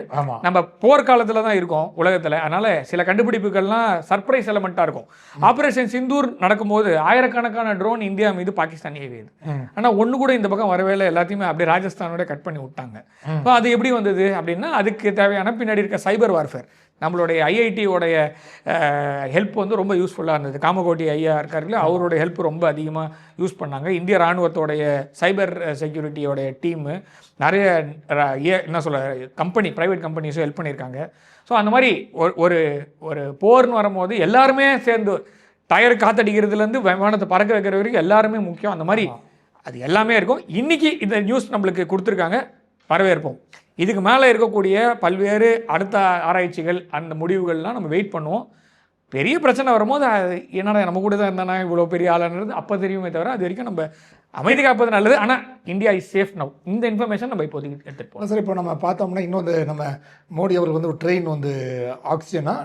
நம்ம போர்க்காலத்தில் தான் இருக்கோம் உலகத்தில், அதனால் சில கண்டுபிடிப்புகள்லாம் சர்ப்ரைஸ் எலமெண்ட்டாக இருக்கும். ஆப்ரேஷன் சிந்தூர் நடக்கும்போது ஆயிரக்கணக்கான ட்ரோன் இந்தியா மீது பாகிஸ்தான் ஏவியது. ஆனால் ஒன்று கூட இந்த பக்கம் வரவே இல்லை, எல்லாத்தையுமே அப்படியே ராஜஸ்தானோட கட் பண்ணி விட்டாங்க. ஸோ அது எப்படி வந்தது அப்படின்னா, அதுக்கு தேவையான பின்னாடி இருக்க சைபர் வார்ஃபேர், நம்மளுடைய ஐஐடியோடைய ஹெல்ப் வந்து ரொம்ப யூஸ்ஃபுல்லாக இருந்தது. காமகோட்டி ஐயா இருக்காருல்ல, அவருடைய ஹெல்ப் ரொம்ப அதிகமாக யூஸ் பண்ணாங்க. இந்திய இராணுவத்தோடைய சைபர் செக்யூரிட்டியோடைய டீமு நிறைய என்ன சொல்ல ப்ரைவேட் கம்பெனிஸும் ஹெல்ப் பண்ணியிருக்காங்க. ஸோ அந்த மாதிரி ஒரு ஒரு போர்னு வரும்போது எல்லாருமே சேர்ந்து டயர் காத்தடிக்கிறதுலேருந்து விமானத்தை பறக்க வைக்கிற வரைக்கும் எல்லாருமே முக்கியம். அந்த மாதிரி அது எல்லாமே இருக்கும். இன்றைக்கி இந்த நியூஸ் நம்மளுக்கு கொடுத்துருக்காங்க, வரவேற்போம். இதுக்கு மேலே இருக்கக்கூடிய பல்வேறு அடுத்த ஆராய்ச்சிகள், அந்த முடிவுகள்லாம் நம்ம வெயிட் பண்ணுவோம். பெரிய பிரச்சனை வரும்போது என்னடா நம்ம கூட தான் இருந்தானா இவ்வளோ பெரிய ஆளுன்றது அப்போ தெரியுமே தவிர, அது வரைக்கும் நம்ம அமைதி காப்பது நல்லது. ஆனால் இந்தியா இஸ் சேஃப் நவ். இந்த இன்ஃபர்மேஷன் நம்ம இப்போதைக்கு எடுத்துகிட்டு போகலாம். சார், இப்போ நம்ம பார்த்தோம்னா இன்னொன்று நம்ம மோடி அவர்கள் வந்து ஒரு ட்ரெயின் வந்து ஆக்சிஜனா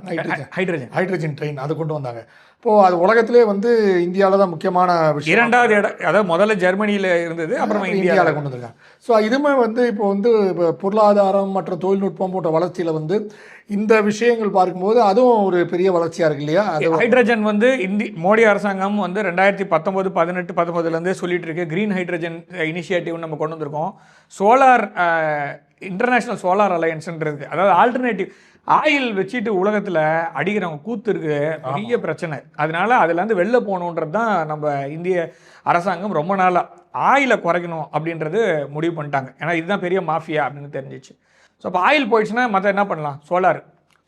ஹைட்ரஜன் ட்ரெயின் அது கொண்டு வந்தாங்க. இப்போது அது உலகத்திலே வந்து இந்தியாவில் தான் முக்கியமான விஷயம். இரண்டாவது இடம், அதாவது முதல்ல ஜெர்மனியில் இருந்தது, அப்புறமா இந்தியாவில் கொண்டு வந்திருக்காங்க. ஸோ இதுவுமே வந்து இப்போ வந்து பொருளாதாரம் மற்றும் தொழில்நுட்பம் போன்ற வளர்ச்சியில் வந்து இந்த விஷயங்கள் பார்க்கும்போது அதுவும் ஒரு பெரிய வளர்ச்சியாக இருக்கு இல்லையா? அது ஹைட்ரஜன் வந்து மோடி அரசாங்கம் வந்து 2019, 18, 19 சொல்லிட்டு இருக்கு. க்ரீன் ஹைட்ரஜன் இனிஷியேட்டிவ் நம்ம கொண்டு வந்திருக்கோம். சோலார் இன்டர்நேஷ்னல் சோலார் அலையன்ஸ்ன்றது, அதாவது ஆல்டர்னேட்டிவ் ஆயில் வச்சுட்டு உலகத்தில் அடிக்கிறவங்க கூத்து இருக்கு பெரிய பிரச்சனை. அதனால அதுலேருந்து வெளில போகணுன்றது தான் நம்ம இந்திய அரசாங்கம் ரொம்ப நாளாக ஆயிலை குறைக்கணும் அப்படின்றது முடிவு பண்ணிட்டாங்க. ஏன்னா இதுதான் பெரிய மாஃபியா அப்படின்னு தெரிஞ்சிச்சு. ஸோ இப்போ ஆயில் போயிடுச்சுன்னா மற்ற என்ன பண்ணலாம், சோலார்.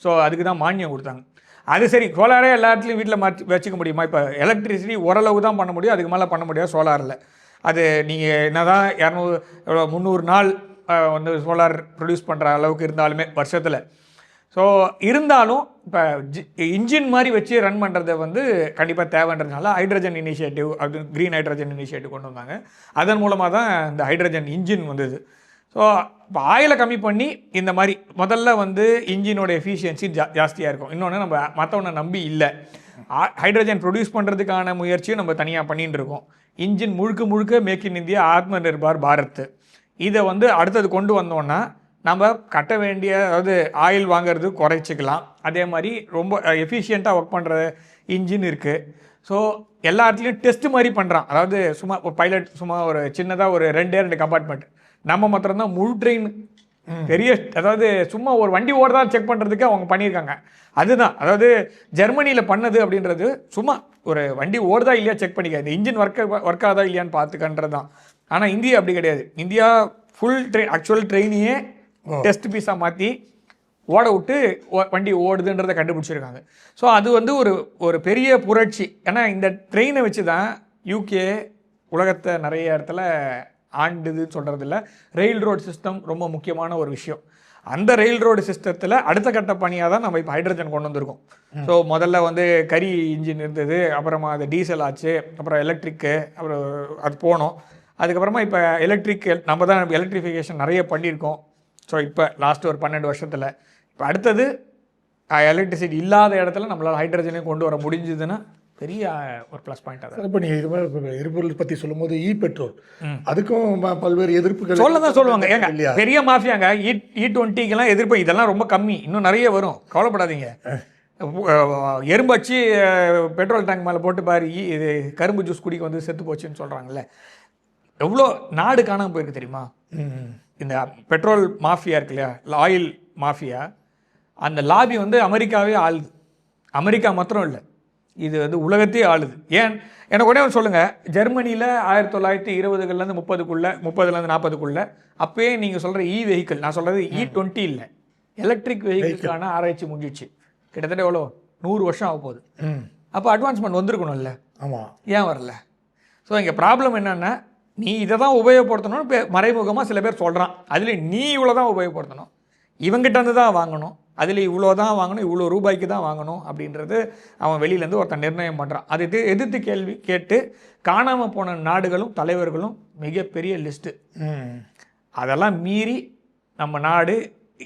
ஸோ அதுக்கு தான் மானியம் கொடுத்தாங்க. அது சரி, சோலாரே எல்லா இடத்துலையும் வீட்டில் மாற்றி வச்சுக்க முடியுமா? இப்போ எலக்ட்ரிசிட்டி ஓரளவு தான் பண்ண முடியும், அதுக்கு மேலே பண்ண முடியாது சோலாரில். அது நீங்கள் என்ன தான் 300 நாள் வந்து சோலார் ப்ரொடியூஸ் பண்ணுற அளவுக்கு இருந்தாலுமே வருஷத்தில். ஸோ இருந்தாலும் இப்போ இன்ஜின் மாதிரி வச்சு ரன் பண்ணுறதை வந்து கண்டிப்பாக தேவைன்றதுனால ஹைட்ரஜன் இனிஷியேட்டிவ், அது க்ரீன் ஹைட்ரஜன் இனிஷியேட்டிவ் கொண்டு வந்தாங்க. அதன் மூலமாக தான் இந்த ஹைட்ரஜன் இன்ஜின் வந்தது. ஸோ இப்போ ஆயிலை கம்மி பண்ணி இந்த மாதிரி முதல்ல வந்து இன்ஜினோட எஃபிஷியன்சி ஜாஸ்தியாக இருக்கும். இன்னொன்று நம்ம மற்றவனை நம்பி இல்லை, ஹைட்ரஜன் ப்ரொடியூஸ் பண்ணுறதுக்கான முயற்சியும் நம்ம தனியாக பண்ணிட்டு இருக்கோம். இன்ஜின் முழுக்க முழுக்க make in India, Atma Nirbhar Bharat. இதை வந்து அடுத்தது கொண்டு வந்தோன்னா நம்ம கட்ட வேண்டிய, அதாவது ஆயில் வாங்கிறது குறைச்சிக்கலாம். அதே மாதிரி ரொம்ப எஃபிஷியண்ட்டாக ஒர்க் பண்ணுற இன்ஜின் இருக்குது. ஸோ எல்லா இடத்துலையும் டெஸ்ட் மாதிரி பண்ணுறான். அதாவது சும்மா ஒரு பைலட் சும்மா ஒரு சின்னதாக ஒரு 2 கம்பார்ட்மெண்ட், நம்ம மாத்திரம்தான் முழு ட்ரெயின் பெரிய, அதாவது சும்மா ஒரு வண்டி ஓடுதான் செக் பண்ணுறதுக்கு அவங்க பண்ணியிருக்காங்க. அதுதான் அதாவது ஜெர்மனியில் பண்ணது அப்படின்றது சும்மா ஒரு வண்டி ஓடுதா இல்லையா செக் பண்ணிக்க, இந்த இன்ஜின் ஒர்க் ஆகுதா இல்லையான்னு பார்த்துக்கன்றது தான். ஆனால் இந்தியா அப்படி கிடையாது. இந்தியா ஃபுல் ட்ரெயின், ஆக்சுவல் ட்ரெயினையே டெஸ்ட் பீஸாக மாற்றி ஓட விட்டு வண்டி ஓடுதுன்றதை கண்டுபிடிச்சிருக்காங்க. ஸோ அது வந்து ஒரு பெரிய புரட்சி. ஏன்னா இந்த ட்ரெயினை வச்சு தான் யூகே உலகத்தை நிறைய இடத்துல ஆண்டுதுன்னு சொல்கிறது இல்லை. ரயில் ரோடு சிஸ்டம் ரொம்ப முக்கியமான ஒரு விஷயம். அந்த ரயில் ரோடு சிஸ்டத்தில் அடுத்த கட்ட பணியாக தான் நம்ம இப்போ ஹைட்ரஜன் கொண்டு வந்திருக்கோம். ஸோ முதல்ல வந்து கரி இன்ஜின் இருந்தது, அப்புறமா அது டீசல் ஆச்சு, அப்புறம் எலக்ட்ரிக்கு, அப்புறம் அது போனோம். அதுக்கப்புறமா இப்போ எலக்ட்ரிக், நம்ம தான் எலக்ட்ரிஃபிகேஷன் நிறைய பண்ணியிருக்கோம். ஸோ இப்போ லாஸ்ட்டு ஒரு 12 வருஷத்தில் இப்போ அடுத்தது எலக்ட்ரிசிட்டி இல்லாத இடத்துல நம்மளால் ஹைட்ரஜனையும் கொண்டு வர முடிஞ்சதுன்னா பெரிய ஒரு ப்ளஸ் பாயிண்ட். அதை இப்போ நீங்கள் இது மாதிரி எரிபொருள் பற்றி சொல்லும்போது பெட்ரோல் அதுக்கும் பல்வேறு எதிர்ப்புகள் சொல்லுவாங்க. ஏங்க பெரிய மாஃபியாங்க, E20க்கெல்லாம் எதிர்ப்பு இதெல்லாம் ரொம்ப கம்மி, இன்னும் நிறைய வரும், கவலைப்படாதீங்க. எறும்பு வச்சு பெட்ரோல் டேங்க் மேலே போட்டு பாரு, இது கரும்பு ஜூஸ் குடிக்க வந்து செத்து போச்சுன்னு சொல்கிறாங்கல்ல. எவ்வளோ நாடு காணாமல் போயிருக்கு தெரியுமா? இந்த பெட்ரோல் மாஃபியா இருக்கு இல்லையா, ஆயில் மாஃபியா, அந்த லாபி வந்து அமெரிக்காவே ஆளுது. அமெரிக்கா மாத்திரம் இல்லை, இது வந்து உலகத்தையே ஆளுது. ஏன் எனக்கு உடனே சொல்லுங்கள், ஜெர்மனியில் 1920லேருந்து 30லேருந்து 40க்குள்ளே அப்போயே நீங்கள் சொல்கிற வெஹிக்கிள், நான் சொல்கிறது E20 இல்லை, எலக்ட்ரிக் வெஹிக்கிளுக்கான ஆராய்ச்சி முடிஞ்சிச்சு. கிட்டத்தட்ட எவ்வளோ 100 வருஷம் ஆக போகுது. அப்போ அட்வான்ஸ்மெண்ட் வந்திருக்கணும்ல. ஆமாம், ஏன் வரல? ஸோ இங்கே ப்ராப்ளம் என்னென்னா, நீ இதை தான் உபயோகப்படுத்தணும்னு மறைமுகமாக சில பேர் சொல்கிறான். அதில் நீ இவ்வளோ தான் உபயோகப்படுத்தணும், இவங்கிட்ட வந்து தான் வாங்கணும், அதில் இவ்வளோ தான் வாங்கணும், இவ்வளோ ரூபாய்க்கு தான் வாங்கணும் அப்படின்றது அவன் வெளியிலேருந்து ஒருத்தன் நிர்ணயம் பண்ணுறான். அதை எதிர்த்து கேள்வி கேட்டு காணாமல் போன நாடுகளும் தலைவர்களும் மிகப்பெரிய லிஸ்ட்டு. அதெல்லாம் மீறி நம்ம நாடு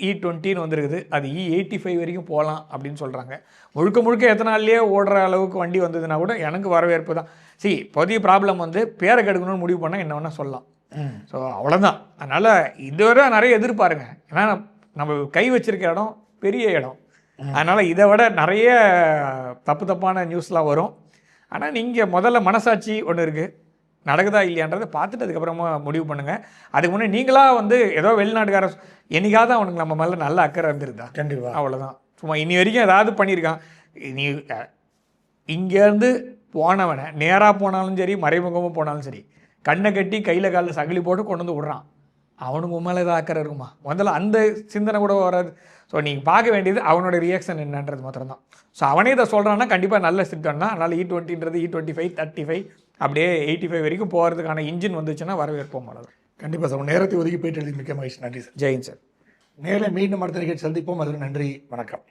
E20ன்னு வந்துருக்குது. அது E85 வரைக்கும் போகலாம் அப்படின்னு சொல்கிறாங்க. முழுக்க எத்தனை நாள்லேயே ஓடுற அளவுக்கு வண்டி வந்ததுன்னா கூட எனக்கு வரவேற்பு தான். இப்போதைய ப்ராப்ளம் வந்து பேரை கெடுக்கணும்னு முடிவு பண்ணால் என்ன வேணால் சொல்லலாம். ஸோ அவ்வளோதான். அதனால் இதுவரை நிறைய எதிர்பாருங்க. ஏன்னா நம்ம கை வச்சிருக்க இடம் பெரிய இடம். அதனால் இதை விட நிறைய தப்பான நியூஸ்லாம் வரும். ஆனால் நீங்கள் முதல்ல மனசாட்சி ஒன்று இருக்குது, நடக்குதா இல்லையான்றதை பார்த்துட்டு அதுக்கப்புறமா முடிவு பண்ணுங்கள். அதுக்கு முன்னே நீங்களாக வந்து ஏதோ வெளிநாட்டுக்கார என்னைக்காவது அவனுக்கு நம்ம மேலே நல்ல அக்கறை இருந்துருதா? கண்டிப்பாக. அவ்வளோதான். சும்மா இனி வரைக்கும் ஏதாவது பண்ணியிருக்கான். நீ இங்கேருந்து போனவனை நேராக போனாலும் சரி, மறைமுகமாக போனாலும் சரி, கண்ணை கட்டி கையில் காலில் சகிலி போட்டு கொண்டு வந்து விட்றான். அவனுக்கு மேலே ஏதாவது அக்கறை இருக்குமா? முதல்ல அந்த சிந்தனை கூட வராது. ஸோ நீங்கள் பார்க்க வேண்டியது அவனோட ரியாக்ஷன் என்னன்றது மாத்திரம்தான். ஸோ அவனே இதை சொல்கிறான்னா கண்டிப்பாக நல்ல சிஸ்டம் தான். அதனால் E20ன்றது E25, 35 அப்படியே 85 வரைக்கும் போகிறதுக்கான இன்ஜின் வந்துச்சுன்னா வரவேற்போம். அவ்வளோ. கண்டிப்பாக சார், நேரத்தை ஒதுக்கி போயிட்டு எழுதி மிக்க மகிழ்ச்சி. நன்றி சார். ஜெயின் சார். நேரில் மீண்டும் அடுத்த நிகழ்ச்சி சந்திப்போம். அதில் நன்றி, வணக்கம்.